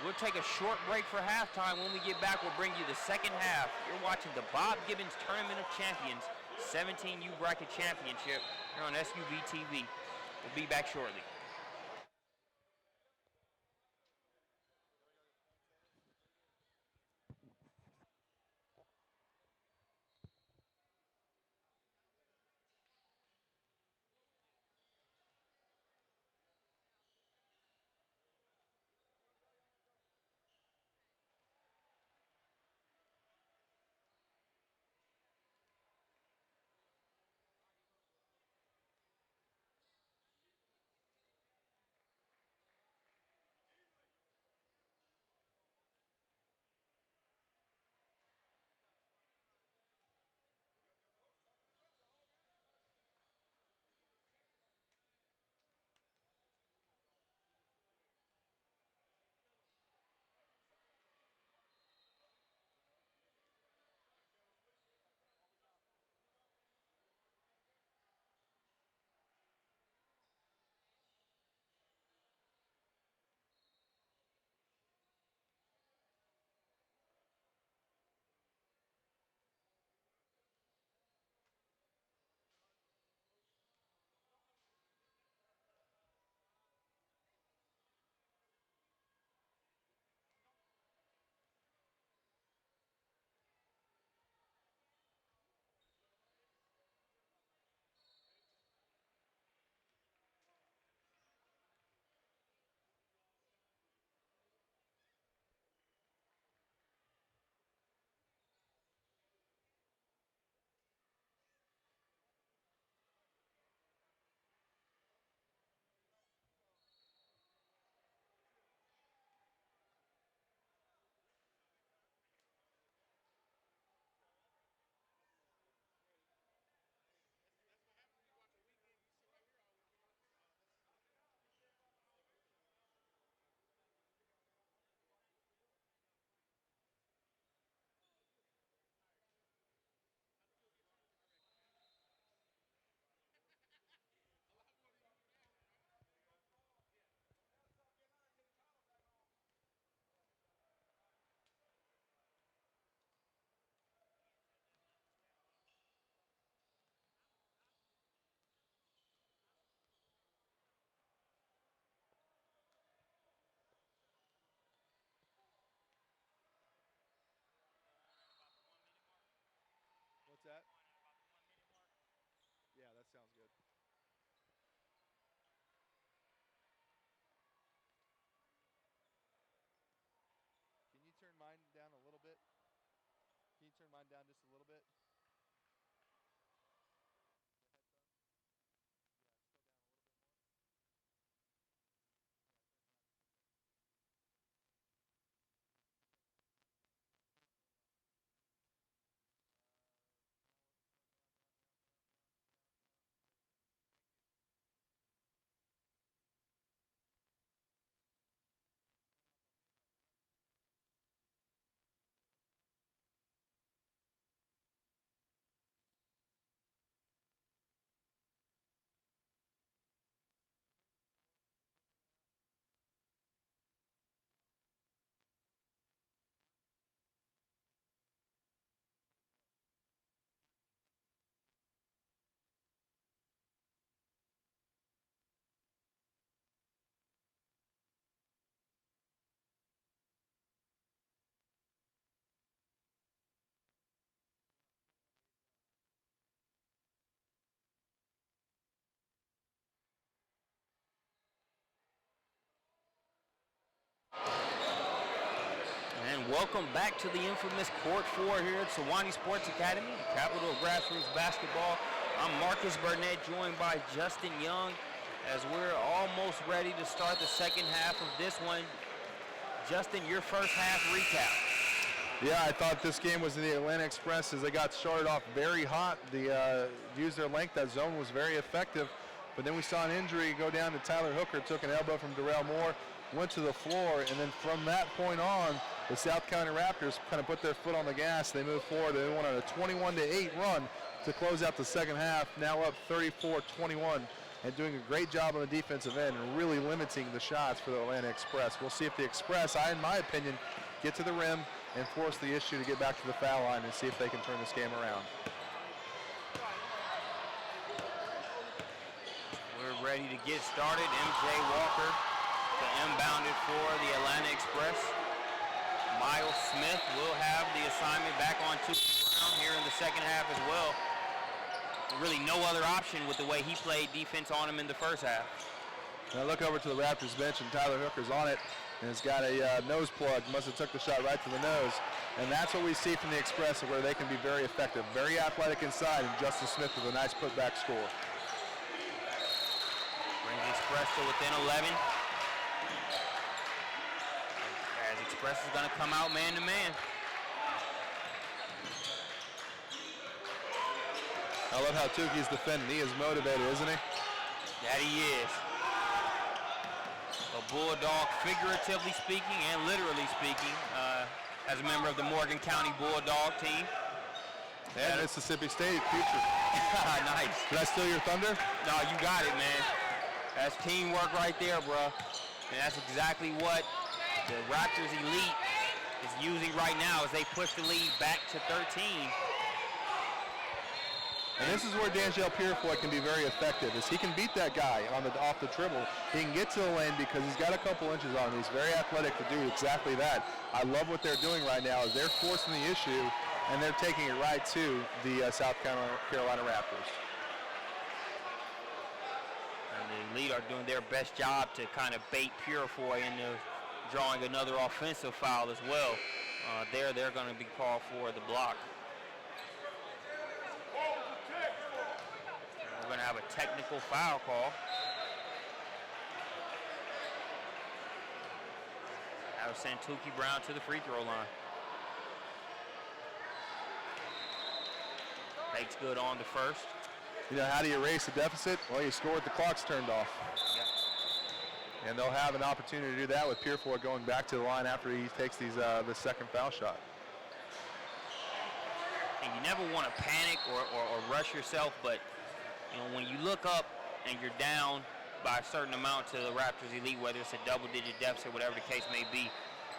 We'll take a short break for halftime. When we get back, we'll bring you the second half. You're watching the Bob Gibbons Tournament of Champions 17U Bracket Championship here on SUV TV. We'll be back shortly. turn mine down just a little bit? And welcome back to the infamous Court 4 here at Sewanee Sports Academy, the capital of grassroots basketball. I'm Marcus Burnett, joined by Justin Young, as we're almost ready to start the second half of this one. Justin, your first half recap. Yeah, I thought this game was in the Atlanta Express as they got started off very hot. They used their length. That zone was very effective. But then we saw an injury go down to Tyler Hooker, took an elbow from Darrell Moore, went to the floor, and then from that point on, the South County Raptors kind of put their foot on the gas. They moved forward. They went on a 21-8 run to close out the second half, now up 34-21, and doing a great job on the defensive end and really limiting the shots for the Atlanta Express. We'll see if the Express, in my opinion, get to the rim and force the issue to get back to the foul line and see if they can turn this game around. We're ready to get started. MJ Walker to inbound it for the Atlanta Express. Miles Smith will have the assignment back on Brown here in the second half as well. Really no other option with the way he played defense on him in the first half. Now look over to the Raptors bench, and Tyler Hooker's on it, and it's got a nose plug. Must have took the shot right to the nose. And that's what we see from the Express, where they can be very effective. Very athletic inside, and Justin Smith with a nice putback score. Brings Express to within 11. As Express is going to come out man-to-man. I love how Tuki's defending. He is motivated, isn't he? That he is. A Bulldog, figuratively speaking and literally speaking, as a member of the Morgan County Bulldog team. And Mississippi State, future. Nice. Did I steal your thunder? No, you got it, man. That's teamwork right there, bro. And that's exactly what the Raptors Elite is using right now as they push the lead back to 13. And this is where D'Angelo Purefoy can be very effective, is he can beat that guy off the dribble. He can get to the lane because he's got a couple inches on him. He's very athletic to do exactly that. I love what they're doing right now is they're forcing the issue, and they're taking it right to the South Carolina Raptors. And the Elite are doing their best job to kind of bait Purefoy into drawing another offensive foul as well. They're going to be called for the block. We're going to have a technical foul call. That'll send Tuki Brown to the free throw line. Makes good on the first. You know, how do you erase a deficit? Well, you score with the clock's turned off. Yeah. And they'll have an opportunity to do that with Purefoy going back to the line after he takes the second foul shot. And you never want to panic or rush yourself, but you know, when you look up and you're down by a certain amount to the Raptors Elite, whether it's a double-digit deficit, whatever the case may be,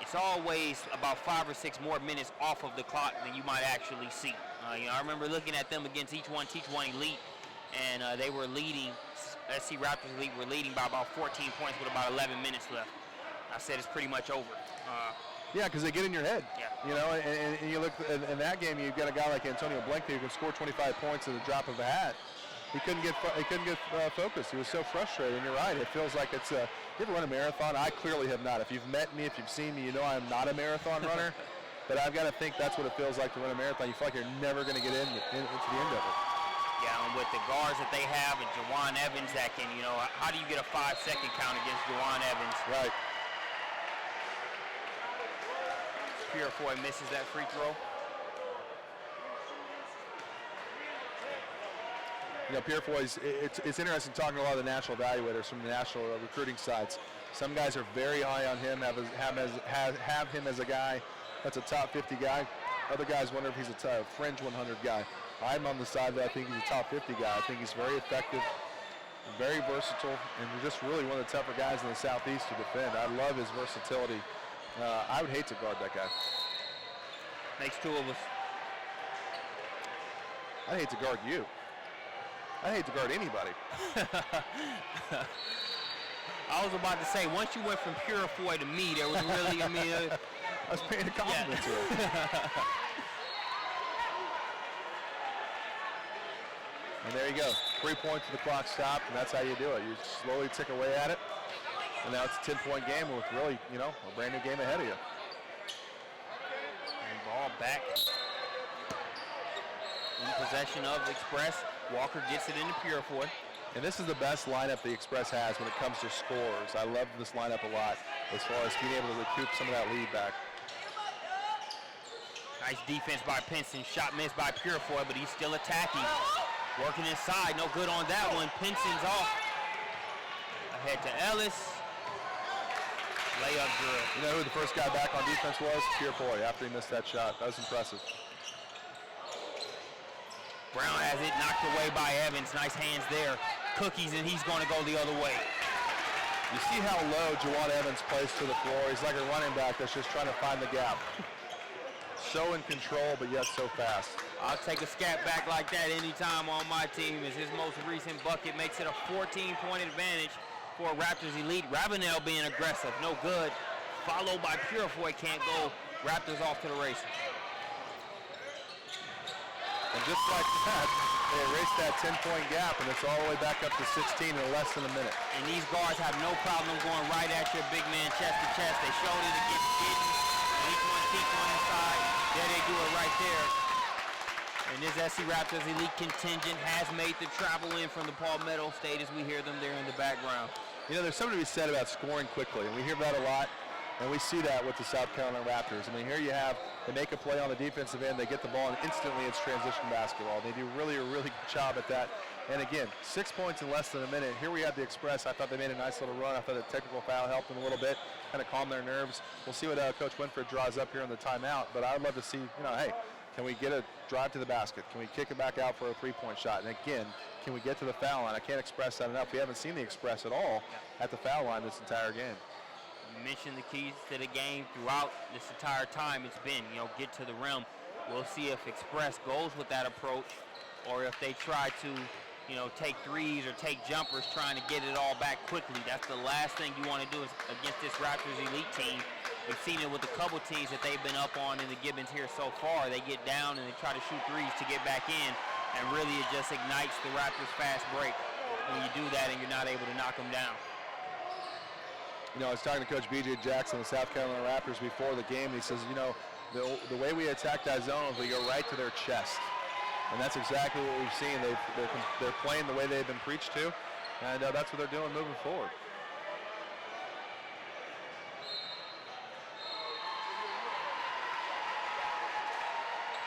it's always about 5 or 6 more minutes off of the clock than you might actually see. You know, I remember looking at them against Teach One Elite, and they were leading. SC Raptors Elite were leading by about 14 points with about 11 minutes left. I said it's pretty much over. Yeah, because they get in your head. Yeah. You know, and you look in that game, you've got a guy like Antonio Blankley who can score 25 points in the drop of a hat. He couldn't get focused. He was so frustrated. And you're right. It feels like it's you ever run a marathon? I clearly have not. If you've met me, if you've seen me, you know I'm not a marathon runner. but I've got to think that's what it feels like to run a marathon. You feel like you're never going to get into the end of it. Yeah, and with the guards that they have and Jawan Evans that can, how do you get a 5-second count against Jawan Evans? Right. Purifoy misses that free throw. Purifoy's, it's interesting talking to a lot of the national evaluators from the national recruiting sites. Some guys are very high on him, have him as a guy that's a top 50 guy. Other guys wonder if he's a fringe 100 guy. I'm on the side that I think he's a top 50 guy. I think he's very effective, very versatile, and just really one of the tougher guys in the Southeast to defend. I love his versatility. I would hate to guard that guy. Makes two of us. I'd hate to guard you. I'd hate to guard anybody. I was about to say, once you went from Purifoy to me, there was really, I was paying a compliment to him. And there you go. 3 points to the clock stopped, and that's how you do it. You slowly tick away at it. And now it's a 10-point game with really, a brand new game ahead of you. And ball back in possession of Xpress. Walker gets it into Purifoy. And this is the best lineup the Xpress has when it comes to scores. I love this lineup a lot as far as being able to recoup some of that lead back. Nice defense by Pinson. Shot missed by Purifoy, but he's still attacking. Working inside. No good on that one. Pinson's off. Ahead to Ellis. Layup drill. You know who the first guy back on defense was? Purifoy after he missed that shot. That was impressive. Brown has it knocked away by Evans. Nice hands there. Cookies, and he's going to go the other way. You see how low Jawan Evans plays to the floor. He's like a running back that's just trying to find the gap. So in control, but yet so fast. I'll take a scat back like that anytime on my team, as his most recent bucket makes it a 14-point advantage for Raptors Elite. Ravenel being aggressive, no good. Followed by Purifoy, can't go. Raptors off to the races. And just like that, they erased that 10-point gap, and it's all the way back up to 16 in less than a minute. And these guards have no problem going right at your big man chest to chest. They showed it against Gibbons. Each one keeps one inside. There they do it right there. And this SC Raptors Elite contingent has made the travel in from the Palmetto State as we hear them there in the background. There's something to be said about scoring quickly, and we hear that a lot. And we see that with the South Carolina Raptors. I mean, here you have, they make a play on the defensive end, they get the ball, and instantly it's transition basketball. They do a really good job at that. And again, 6 points in less than a minute. Here we have the Xpress. I thought they made a nice little run. I thought the technical foul helped them a little bit, kind of calm their nerves. We'll see what Coach Winford draws up here on the timeout. But I would love to see, hey, can we get a drive to the basket? Can we kick it back out for a three-point shot? And again, can we get to the foul line? I can't express that enough. We haven't seen the Xpress at all at the foul line this entire game. You mentioned the keys to the game throughout this entire time. It's been, get to the rim. We'll see if Xpress goes with that approach, or if they try to, take threes or take jumpers, trying to get it all back quickly. That's the last thing you want to do is against this Raptors Elite team. We've seen it with a couple teams that they've been up on in the Gibbons here so far. They get down and they try to shoot threes to get back in, and really it just ignites the Raptors fast break when you do that and you're not able to knock them down. I was talking to Coach B.J. Jackson of the South Carolina Raptors before the game. He says, the way we attack that zone is we go right to their chest. And that's exactly what we've seen. They're playing the way they've been preached to, and that's what they're doing moving forward.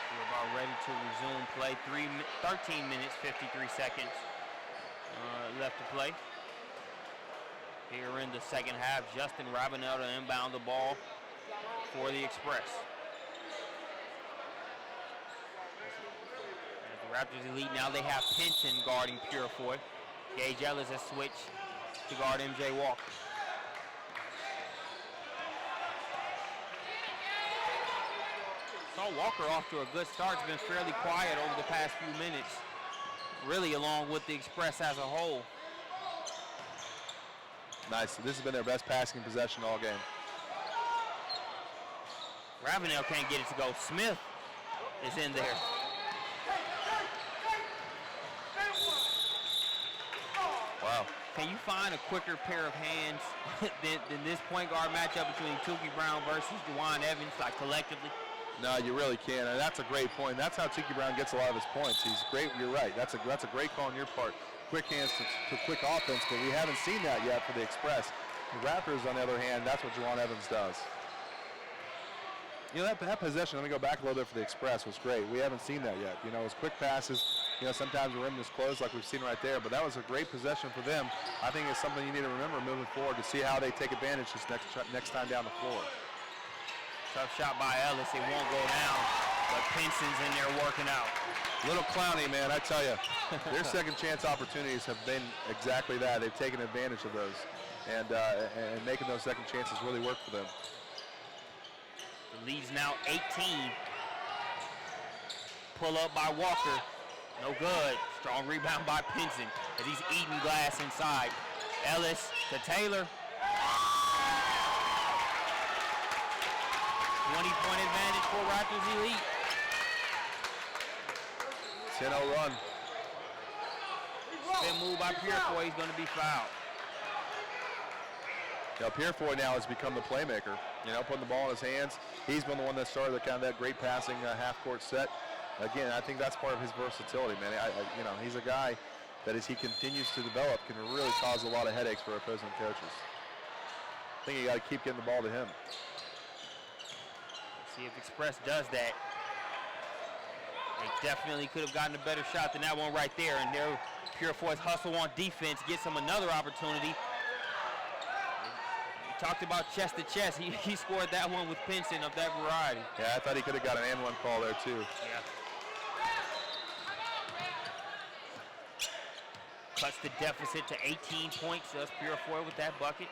We're about ready to resume play. 13 minutes, 53 seconds left to play. Here in the second half, Justin Ravenel to inbound the ball for the Xpress. As the Raptors Elite, now they have Pinson guarding Purifoy. Gage Ellis has switched to guard MJ Walker. Saw Walker off to a good start. It's been fairly quiet over the past few minutes, really along with the Xpress as a whole. Nice. This has been their best passing possession all game. Ravenel can't get it to go. Smith is in there. Wow. Can you find a quicker pair of hands than this point guard matchup between TOC Brown versus Jawan Evans, like collectively? No, you really can't, and that's a great point. That's how Tiki Brown gets a lot of his points. He's great. You're right. That's a great call on your part. Quick hands to quick offense, but we haven't seen that yet for the Express. The Raptors, on the other hand, that's what Juwan Evans does. You know, that possession, let me go back a little bit for the Express, was great. We haven't seen that yet. You know, his quick passes, you know, sometimes the rim is closed like we've seen right there, but that was a great possession for them. I think it's something you need to remember moving forward to see how they take advantage this next time down the floor. Tough shot by Ellis. It won't go down, but Pinson's in there working out. Little Clowney, man, I tell you, their second chance opportunities have been exactly that. They've taken advantage of those, and making those second chances really work for them. The lead's now 18. Pull up by Walker. No good. Strong rebound by Pinson as he's eating glass inside. Ellis to Taylor. 20-point advantage for Raptors Elite. 10-0 run. Spin move by Purefoy. He's going to be fouled. Now Purefoy now has become the playmaker. You know, putting the ball in his hands. He's been the one that started that great passing half-court set. Again, I think that's part of his versatility, man. You know, he's a guy that as he continues to develop can really cause a lot of headaches for opposing coaches. I think you got to keep getting the ball to him. See if Express does that. They definitely could have gotten a better shot than that one right there. And there, Purefoy's hustle on defense gets him another opportunity. We talked about chest to chest. He scored that one with Pinson of that variety. Yeah, I thought he could have got an and one call there too. Yeah. Cuts the deficit to 18 points. Does Purefoy with that bucket.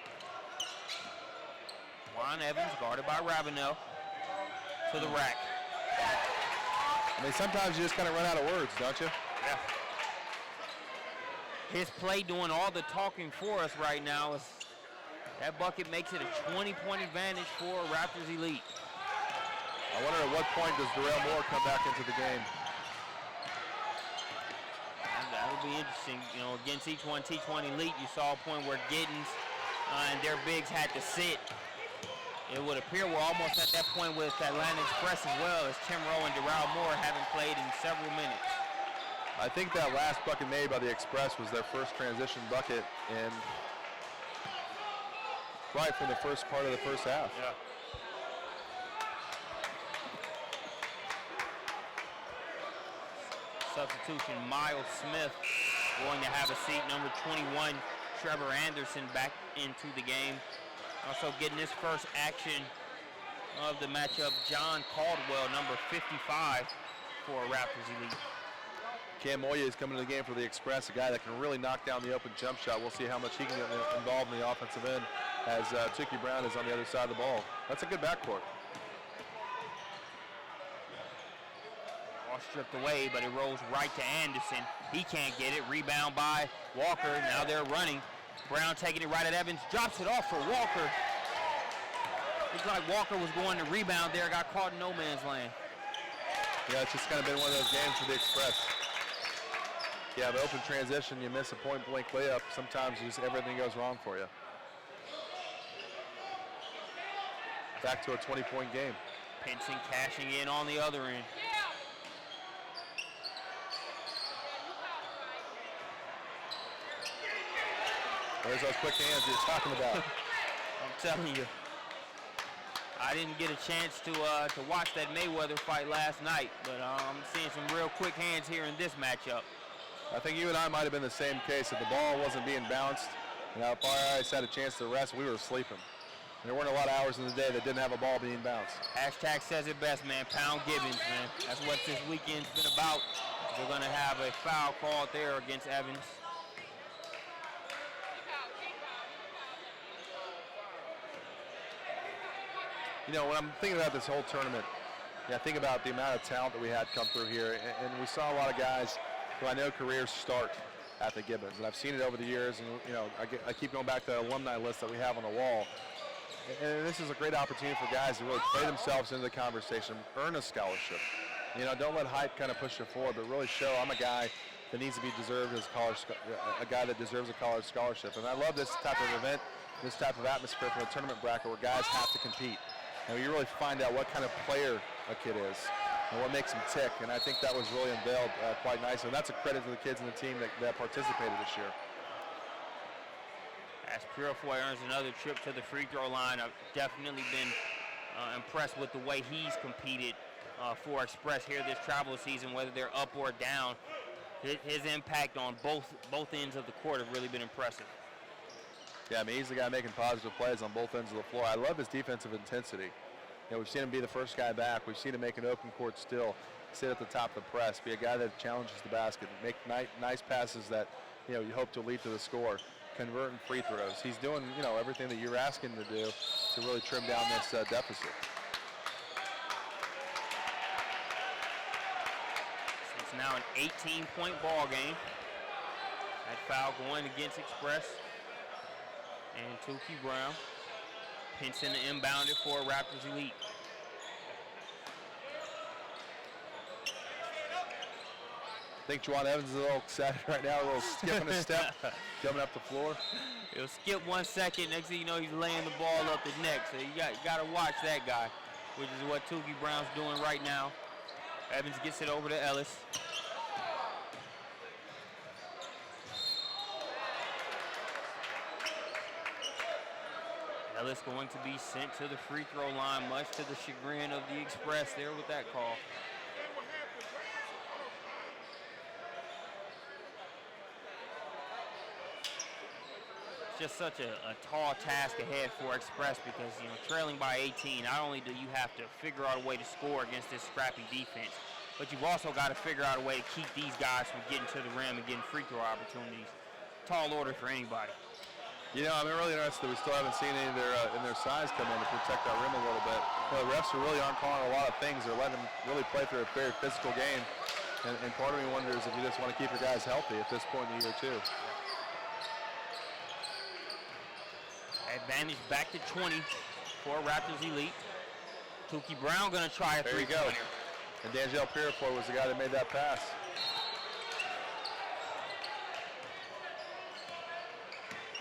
Juwan Evans guarded by Ravenel to the rack. I mean, sometimes you just kind of run out of words, don't you? Yeah. His play doing all the talking for us right now. Is that bucket makes it a 20-point advantage for Raptors Elite. I wonder at what point does Darrell Moore come back into the game? That'll be interesting. You know, against T20 Elite, you saw a point where Gibbons and their bigs had to sit. It would appear we're almost at that point with Atlanta Express as well, as Tim Rowe and Darrell Moore haven't played in several minutes. I think that last bucket made by the Express was their first transition bucket, and right from the first part of the first half. Yeah. Substitution, Miles Smith going to have a seat. Number 21, Trevor Anderson back into the game. Also getting his first action of the matchup, John Caldwell, number 55 for Raptors Elite. Cam Moya is coming to the game for the Express, a guy that can really knock down the open jump shot. We'll see how much he can get involved in the offensive end as Tiki Brown is on the other side of the ball. That's a good backcourt. Ball stripped away, but it rolls right to Anderson. He can't get it. Rebound by Walker. Now they're running. Brown taking it right at Evans. Drops it off for Walker. Looks like Walker was going to rebound there. Got caught in no man's land. Yeah, it's just kind of been one of those games for the Express. You have open transition, you miss a point-blank layup. Sometimes just everything goes wrong for you. Back to a 20-point game. Pinson cashing in on the other end. There's those quick hands you're talking about. I'm telling you. I didn't get a chance to watch that Mayweather fight last night, but I'm seeing some real quick hands here in this matchup. I think you and I might have been the same case. If the ball wasn't being bounced, and if our eyes had a chance to rest, we were sleeping. There weren't a lot of hours in the day that didn't have a ball being bounced. Hashtag says it best, man. Pound Gibbons, man. That's what this weekend's been about. We're going to have a foul called there against Evans. You know, when I'm thinking about this whole tournament, I think about the amount of talent that we had come through here, and we saw a lot of guys who I know careers start at the Gibbons, and I've seen it over the years, and you know, I keep going back to the alumni list that we have on the wall, and this is a great opportunity for guys to really play themselves into the conversation, earn a scholarship. You know, don't let hype kind of push you forward, but really show I'm a guy that needs to be deserved as a guy that deserves a college scholarship, and I love this type of event, this type of atmosphere from a tournament bracket where guys have to compete. And you really find out what kind of player a kid is and what makes him tick. And I think that was really unveiled quite nicely. And that's a credit to the kids and the team that participated this year. As Purefoy earns another trip to the free throw line, I've definitely been impressed with the way he's competed for Xpress here this travel season, whether they're up or down. His impact on both ends of the court have really been impressive. Yeah, I mean, he's the guy making positive plays on both ends of the floor. I love his defensive intensity. We've seen him be the first guy back. We've seen him make an open court steal, sit at the top of the press, be a guy that challenges the basket, make nice passes that you hope to lead to the score, converting free throws. He's doing everything that you're asking him to do to really trim down this deficit. It's now an 18-point ball game. That foul going against Xpress. And TOC Brown. Pinson inbounded for Raptors Elite. I think Juwan Evans is a little excited right now, a little skipping a step, coming up the floor. He'll skip 1 second. Next thing you know, he's laying the ball up his neck. So you got to watch that guy, which is what TOC Brown's doing right now. Evans gets it over to Ellis. Ellis going to be sent to the free throw line, much to the chagrin of the Xpress there with that call. It's just such a tall task ahead for Xpress because, trailing by 18, not only do you have to figure out a way to score against this scrappy defense, but you've also got to figure out a way to keep these guys from getting to the rim and getting free throw opportunities. Tall order for anybody. I'm really interested that we still haven't seen any of their size come in to protect our rim a little bit. The refs really aren't calling a lot of things. They're letting them really play through a very physical game. And part of me wonders if you just want to keep your guys healthy at this point in the year, too. Advantage back to 20 for Raptors Elite. TOC Brown going to try a three-pointer. There you go. And D'Angelo Purefoy was the guy that made that pass.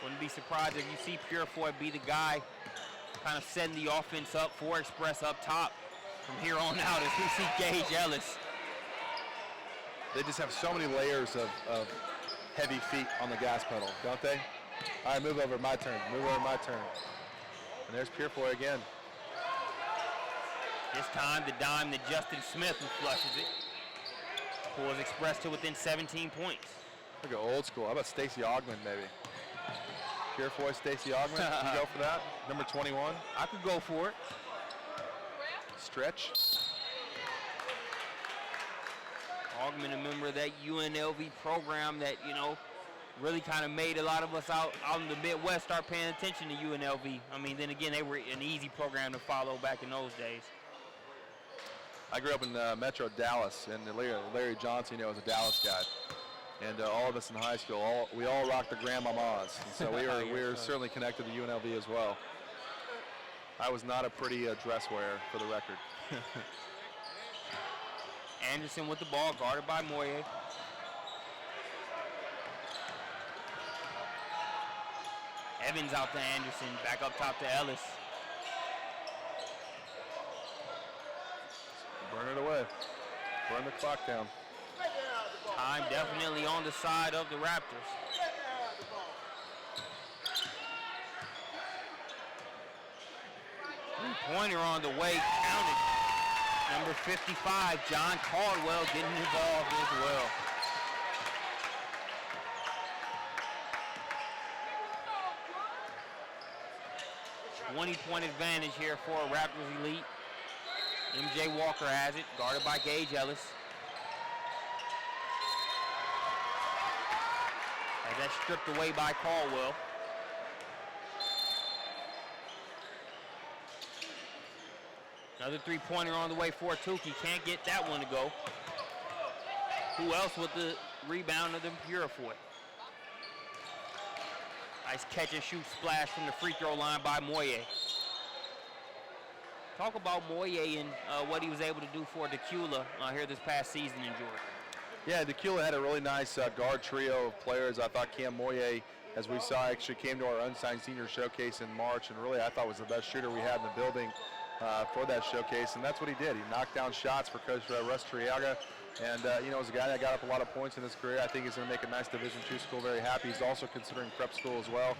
Wouldn't be surprised if you see Purefoy be the guy kind of setting the offense up for Xpress up top from here on out as we see Gage Ellis. They just have so many layers of heavy feet on the gas pedal, don't they? All right, move over, my turn. Move over, my turn. And there's Purefoy again. This time the dime to Justin Smith who flushes it. Pulls Xpress to within 17 points. Look at old school. How about Stacey Augmon, maybe? Purefoy, Stacey Augmon. You go for that? Number 21. I could go for it. Stretch. Augmon, a member of that UNLV program that, really kind of made a lot of us out in the Midwest start paying attention to UNLV. I mean, then again, they were an easy program to follow back in those days. I grew up in Metro Dallas, and Larry Johnson, was a Dallas guy. And all of us in high school, we all rocked the grandmamas. And so we were certainly connected to UNLV as well. I was not a pretty dress wearer, for the record. Anderson with the ball, guarded by Moye. Evans out to Anderson, back up top to Ellis. Burn it away. Burn the clock down. Time definitely on the side of the Raptors. Three-pointer on the way, counted. Number 55, John Caldwell getting involved as well. A 20-point advantage here for Raptors Elite. MJ Walker has it, guarded by Gage Ellis. As that's stripped away by Caldwell. Another three-pointer on the way for TOC. Can't get that one to go. Who else with the rebound of the Purefoy? Nice catch and shoot splash from the free throw line by Moye. Talk about Moye and what he was able to do for Decula here this past season in Georgia. Yeah, Decula had a really nice guard trio of players. I thought Cam Moye, as we saw, actually came to our unsigned senior showcase in March, and really I thought was the best shooter we had in the building. for that showcase, and that's what he did. He knocked down shots for Coach Russ Triaga, and as a guy that got up a lot of points in his career, I think he's going to make a nice Division II school very happy. He's also considering prep school as well.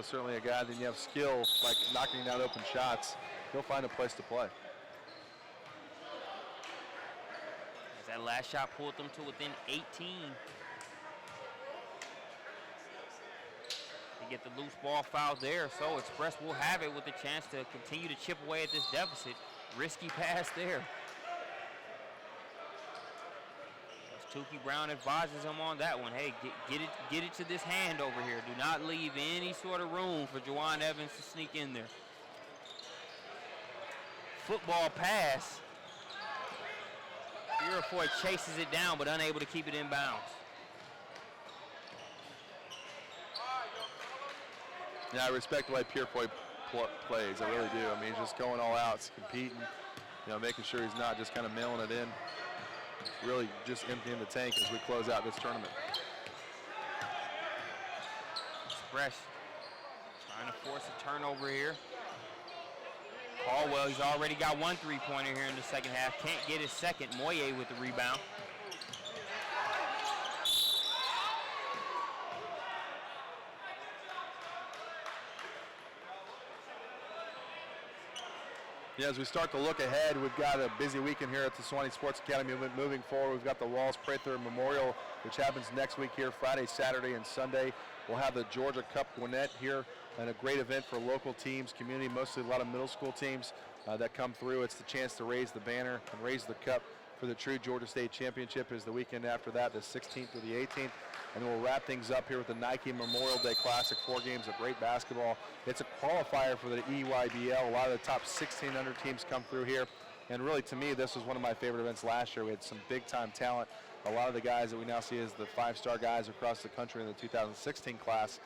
Certainly a guy that you have skill, like knocking down open shots, he'll find a place to play. As that last shot pulled them to within 18. They get the loose ball foul there, so Xpress will have it with a chance to continue to chip away at this deficit. Risky pass there. Tuki Brown advises him on that one. Hey, get it to this hand over here. Do not leave any sort of room for Juwan Evans to sneak in there. Football pass. Purefoy chases it down, but unable to keep it in bounds. Yeah, I respect the way Purefoy plays. I really do. I mean, he's just going all out, competing, making sure he's not just kind of mailing it in. Really just emptying the tank as we close out this tournament. Xpress trying to force a turnover here. Caldwell, he's already got one three-pointer here in the second half. Can't get his second. Moye with the rebound. Yeah, as we start to look ahead, we've got a busy weekend here at the Sewanee Sports Academy moving forward. We've got the Walls Prather Memorial, which happens next week here, Friday, Saturday, and Sunday. We'll have the Georgia Cup Gwinnett here, and a great event for local teams, community, mostly a lot of middle school teams that come through. It's the chance to raise the banner and raise the cup for the true Georgia State Championship. Is the weekend after that, the 16th through the 18th. And then we'll wrap things up here with the Nike Memorial Day Classic, 4 games of great basketball. It's a qualifier for the EYBL. A lot of the top 1,600 teams come through here. And really, to me, this was one of my favorite events last year. We had some big-time talent. A lot of the guys that we now see as the 5-star guys across the country in the 2016 class.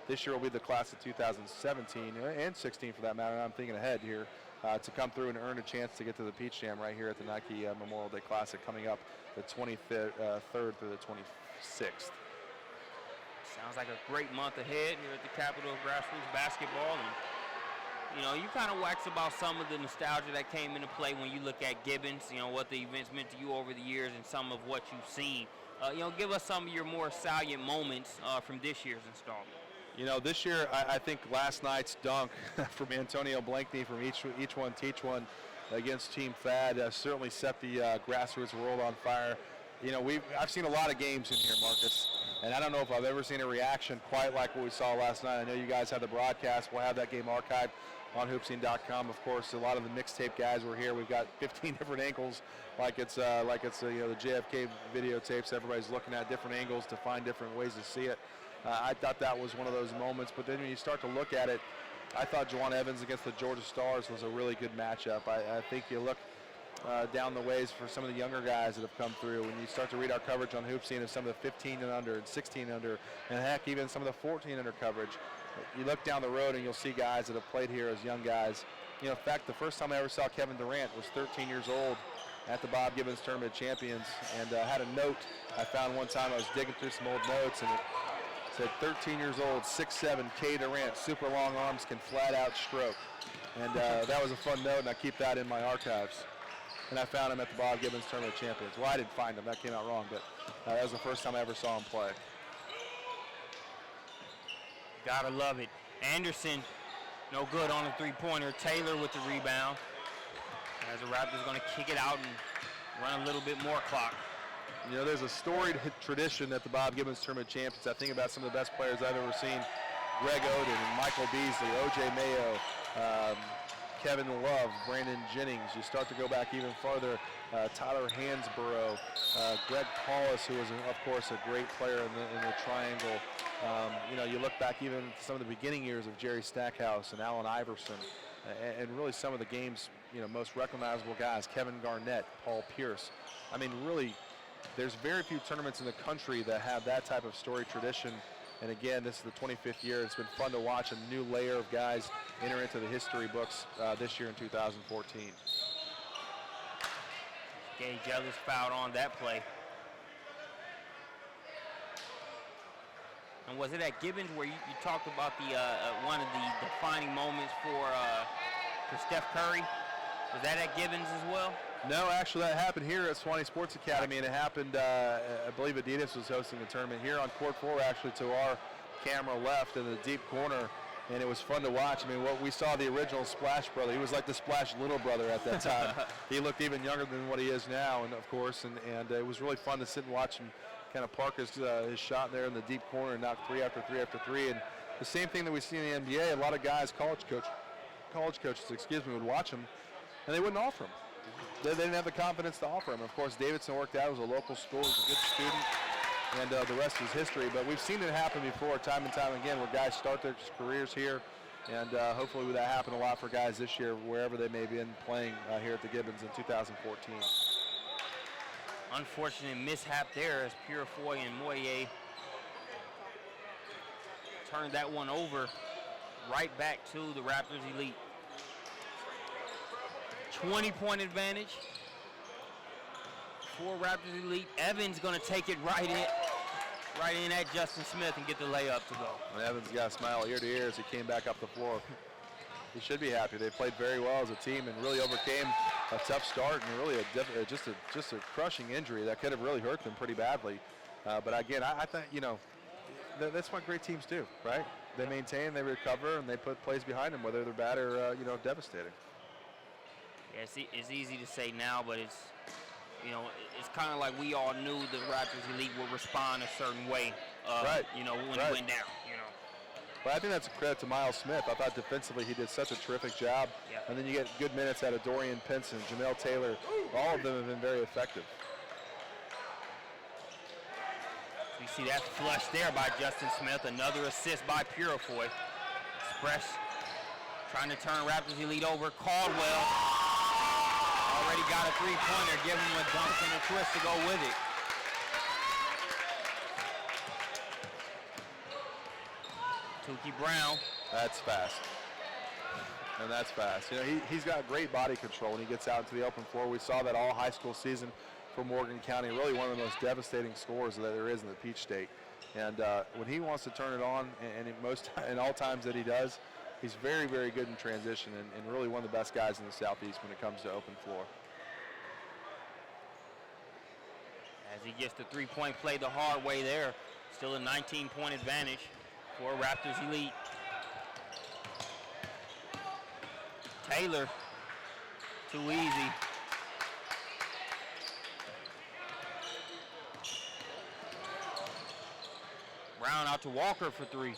This year will be the class of 2017 and 16 for that matter. And I'm thinking ahead here to come through and earn a chance to get to the Peach Jam right here at the Nike Memorial Day Classic coming up the 23rd through the 26th. Sounds like a great month ahead here at the capital of grassroots basketball. And, you kind of wax about some of the nostalgia that came into play when you look at Gibbons, what the events meant to you over the years and some of what you've seen. Give us some of your more salient moments from this year's installment. This year, I think last night's dunk from Antonio Blankney from Each One Teach One against Team Thad certainly set the grassroots world on fire. I've seen a lot of games in here, Marcus, and I don't know if I've ever seen a reaction quite like what we saw last night. I know you guys have the broadcast. We'll have that game archived on hoopscene.com. Of course, a lot of the mixtape guys were here. We've got 15 different angles, like it's the JFK videotapes. Everybody's looking at different angles to find different ways to see it. I thought that was one of those moments, but then when you start to look at it, I thought Juwan Evans against the Georgia Stars was a really good matchup. I think you look down the ways for some of the younger guys that have come through. When you start to read our coverage on Hoopscene of some of the 15 and under and 16 under, and heck, even some of the 14 under coverage, you look down the road and you'll see guys that have played here as young guys. In fact, the first time I ever saw Kevin Durant was 13 years old at the Bob Gibbons Tournament of Champions, and had a note I found one time. I was digging through some old notes, and it said 13 years old, 6'7", K. Durant, super long arms, can flat out stroke. And that was a fun note, and I keep that in my archives. And I found him at the Bob Gibbons Tournament of Champions. Well, I didn't find him. That came out wrong, but that was the first time I ever saw him play. Gotta love it. Anderson, no good on the three-pointer. Taylor with the rebound. As the Raptors going to kick it out and run a little bit more clock. There's a storied tradition at the Bob Gibbons Tournament of Champions. I think about some of the best players I've ever seen. Greg Oden and Michael Beasley, O.J. Mayo, Kevin Love, Brandon Jennings. You start to go back even farther. Tyler Hansborough, Greg Paulus, who was, of course, a great player in the triangle. You look back even to some of the beginning years of Jerry Stackhouse and Allen Iverson, and really some of the game's most recognizable guys, Kevin Garnett, Paul Pierce. I mean, really, there's very few tournaments in the country that have that type of storied tradition. And again, this is the 25th year. It's been fun to watch a new layer of guys enter into the history books this year in 2014. Gage Ellis fouled on that play. And was it at Gibbons where you talked about the one of the defining moments for for Steph Curry. Was that at Gibbons as well? No, actually that happened here at Swanee Sports Academy, and it happened, I believe Adidas was hosting the tournament here on court 4, actually to our camera left in the deep corner, and it was fun to watch. I mean, what we saw the original Splash brother. He was like the Splash little brother at that time. He looked even younger than what he is now, and of course, and it was really fun to sit and watch him kind of park his shot there in the deep corner and knock 3 after 3 after 3. And the same thing that we see in the NBA, a lot of guys, college coaches, would watch him, and they wouldn't offer him. They didn't have the confidence to offer him. Of course, Davidson worked out. It was a local school. He was a good student, and the rest was history. But we've seen it happen before, time and time again, where guys start their careers here, and hopefully that happen a lot for guys this year, wherever they may be playing here at the Gibbons in 2014. Unfortunate mishap there as Purifoy and Moyer turned that one over right back to the Raptors Elite. 20-point advantage for Raptors Elite. Evans going to take it right in at Justin Smith and get the layup to go. And Evans got a smile ear to ear as he came back up the floor. He should be happy. They played very well as a team and really overcame a tough start and really just a crushing injury that could have really hurt them pretty badly. But again, I think, that's what great teams do, right? They maintain, they recover, and they put plays behind them, whether they're bad or devastating. Yeah, it's easy to say now, but it's kind of like we all knew the Raptors Elite would respond a certain way, right. when it went down, But I think that's a credit to Miles Smith. I thought defensively he did such a terrific job. Yeah. And then you get good minutes out of Dorian Pinson, Jamel Taylor. All of them have been very effective. You see that flush there by Justin Smith. Another assist by Purifoy. Xpress trying to turn Raptors Elite over. Caldwell already got a three-pointer, giving him a dunk and a twist to go with it. TOC Brown. That's fast. And that's fast. He's got great body control when he gets out into the open floor. We saw that all high school season for Morgan County. Really one of the most devastating scorers that there is in the Peach State. And when he wants to turn it on, and all times that he does, he's very, very good in transition and really one of the best guys in the Southeast when it comes to open floor. As he gets the three-point play the hard way there, still a 19-point advantage for Raptors Elite. Taylor, too easy. Brown out to Walker for three.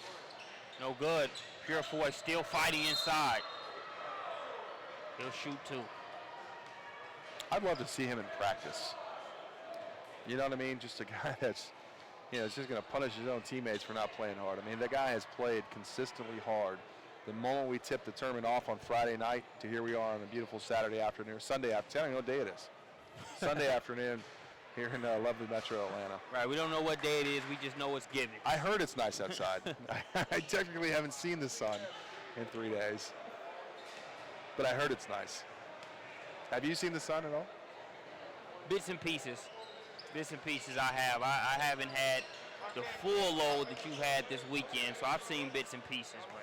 No good. Purifoy still fighting inside. He'll shoot two. I'd love to see him in practice. You know what I mean? Just a guy that's, is just going to punish his own teammates for not playing hard. I mean, the guy has played consistently hard. The moment we tipped the tournament off on Friday night to here we are on a beautiful Saturday afternoon, Sunday afternoon, I don't know what day it is. Sunday afternoon here in lovely Metro Atlanta. Right, we don't know what day it is, we just know it's Gibbons. I heard it's nice outside. I technically haven't seen the sun in 3 days, but I heard it's nice. Have you seen the sun at all? Bits and pieces I have. I haven't had the full load that you had this weekend, so I've seen bits and pieces, but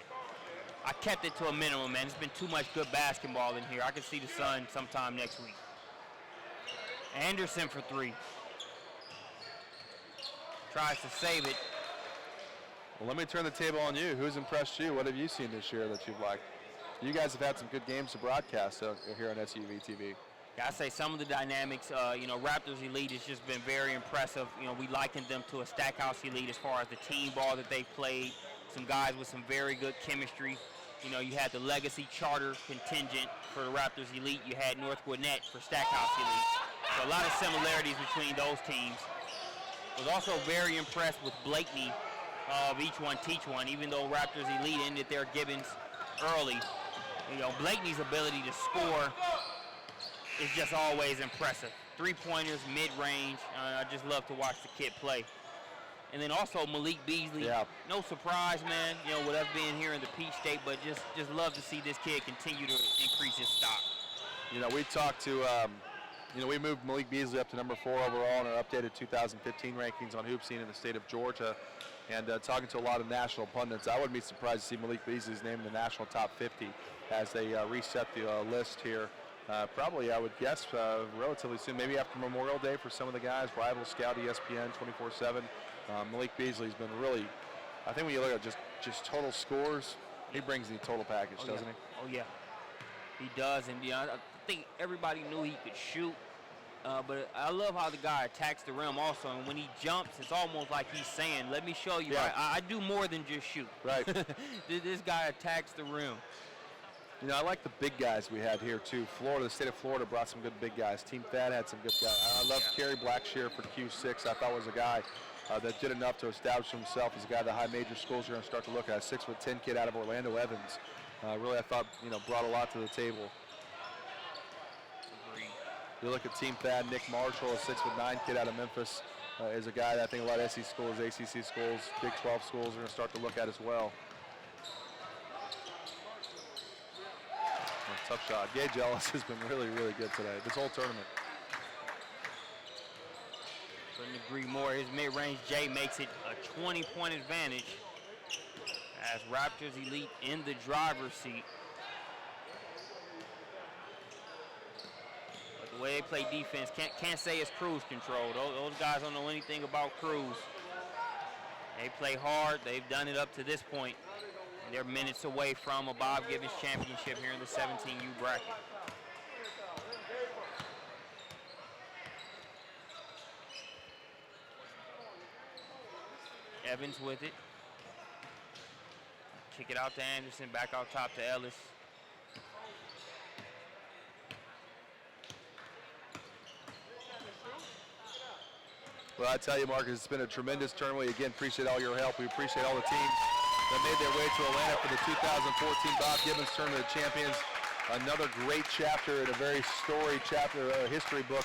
I kept it to a minimum, man. There's been too much good basketball in here. I can see the sun sometime next week. Anderson for three. Tries to save it. Well, let me turn the table on you. Who's impressed you? What have you seen this year that you've liked? You guys have had some good games to broadcast here on SUV TV. Yeah, I say some of the dynamics, Raptors Elite has just been very impressive. We likened them to a Stackhouse Elite as far as the team ball that they played. Some guys with some very good chemistry. You had the Legacy Charter contingent for the Raptors Elite. You had North Gwinnett for Stackhouse Elite. So a lot of similarities between those teams. Was also very impressed with Blakeney of Each One Teach One, even though Raptors Elite ended their Gibbons early. Blakeney's ability to score is just always impressive. Three-pointers, mid-range. I just love to watch the kid play. And then also Malik Beasley. Yeah. No surprise, man, with us being here in the Peach State, but just love to see this kid continue to increase his stock. We talked to You know, we moved Malik Beasley up to number 4 overall in our updated 2015 rankings on Hoop Scene in the state of Georgia. And talking to a lot of national pundits, I wouldn't be surprised to see Malik Beasley's name in the national top 50 as they reset the list here. Probably, I would guess, relatively soon, maybe after Memorial Day for some of the guys. Rival Scout, ESPN, 24/7. Malik Beasley's been really, I think when you look at just total scores, he brings the total package, doesn't he? Oh, yeah. He does, and I think everybody knew he could shoot. But I love how the guy attacks the rim also, and when he jumps, it's almost like he's saying, let me show you, I do more than just shoot. Right. This guy attacks the rim. You know, I like the big guys we had here, too. Florida, the state of Florida brought some good big guys. Team Thad had some good guys. I love Kerry Blackshear for Q6. I thought was a guy that did enough to establish himself as a guy the high major schools are going to start to look at. A 6'10" kid out of Orlando Evans. Really, I thought, brought a lot to the table. You look at Team Thad, Nick Marshall, a 6'9" kid out of Memphis, is a guy that I think a lot of SEC schools, ACC schools, Big 12 schools are going to start to look at as well. Tough shot. Gage Ellis has been really, really good today, this whole tournament. Couldn't agree more. His mid-range J makes it a 20-point advantage as Raptors Elite in the driver's seat. But the way they play defense, can't say it's cruise control. Those guys don't know anything about cruise. They play hard. They've done it up to this point. They're minutes away from a Bob Gibbons championship here in the 17U bracket. Evans with it. Kick it out to Anderson, back out top to Ellis. Well, I tell you, Marcus, it's been a tremendous tournament. We, again, appreciate all your help. We appreciate all the teams that made their way to Atlanta for the 2014 Bob Gibbons Tournament of Champions. Another great chapter in a very storied chapter, history book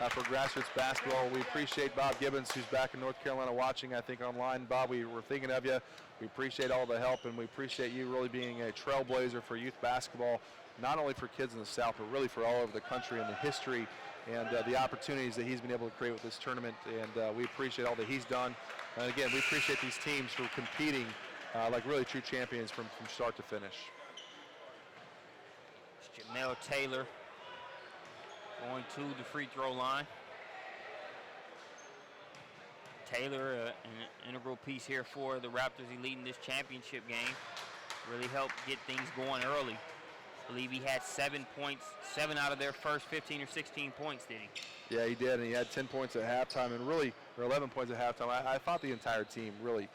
for grassroots basketball. We appreciate Bob Gibbons, who's back in North Carolina watching, I think, online. Bob, we were thinking of you. We appreciate all the help, and we appreciate you really being a trailblazer for youth basketball, not only for kids in the South, but really for all over the country and the history and the opportunities that he's been able to create with this tournament. And we appreciate all that he's done. And again, we appreciate these teams for competing like really true champions from start to finish. It's Jamel Taylor going to the free throw line. Taylor, an integral piece here for the Raptors Elite in this championship game. Really helped get things going early. I believe he had 7 points, 7 out of their first 15 or 16 points, did he? Yeah, he did, and he had 10 points at halftime, and really, or 11 points at halftime. I thought the entire team really,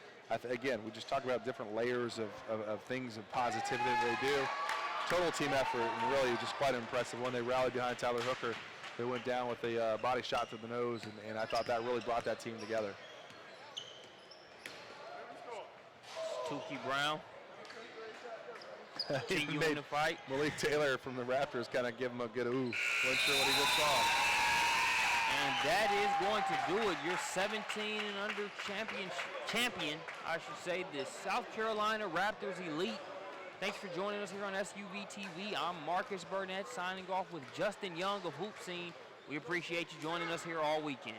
again, we just talk about different layers of things of positivity that they do. Total team effort, and really just quite impressive when they rallied behind Tyler Hooker. They went down with a body shot to the nose, and I thought that really brought that team together. Tukey Brown. Continuing the fight. Malik Taylor from the Raptors kind of give him a good ooh. Wasn't sure what he just saw. And that is going to do it. Your 17 and under champion, I should say, the South Carolina Raptors Elite. Thanks for joining us here on SUV TV. I'm Marcus Burnett signing off with Justin Young of Hoop Scene. We appreciate you joining us here all weekend.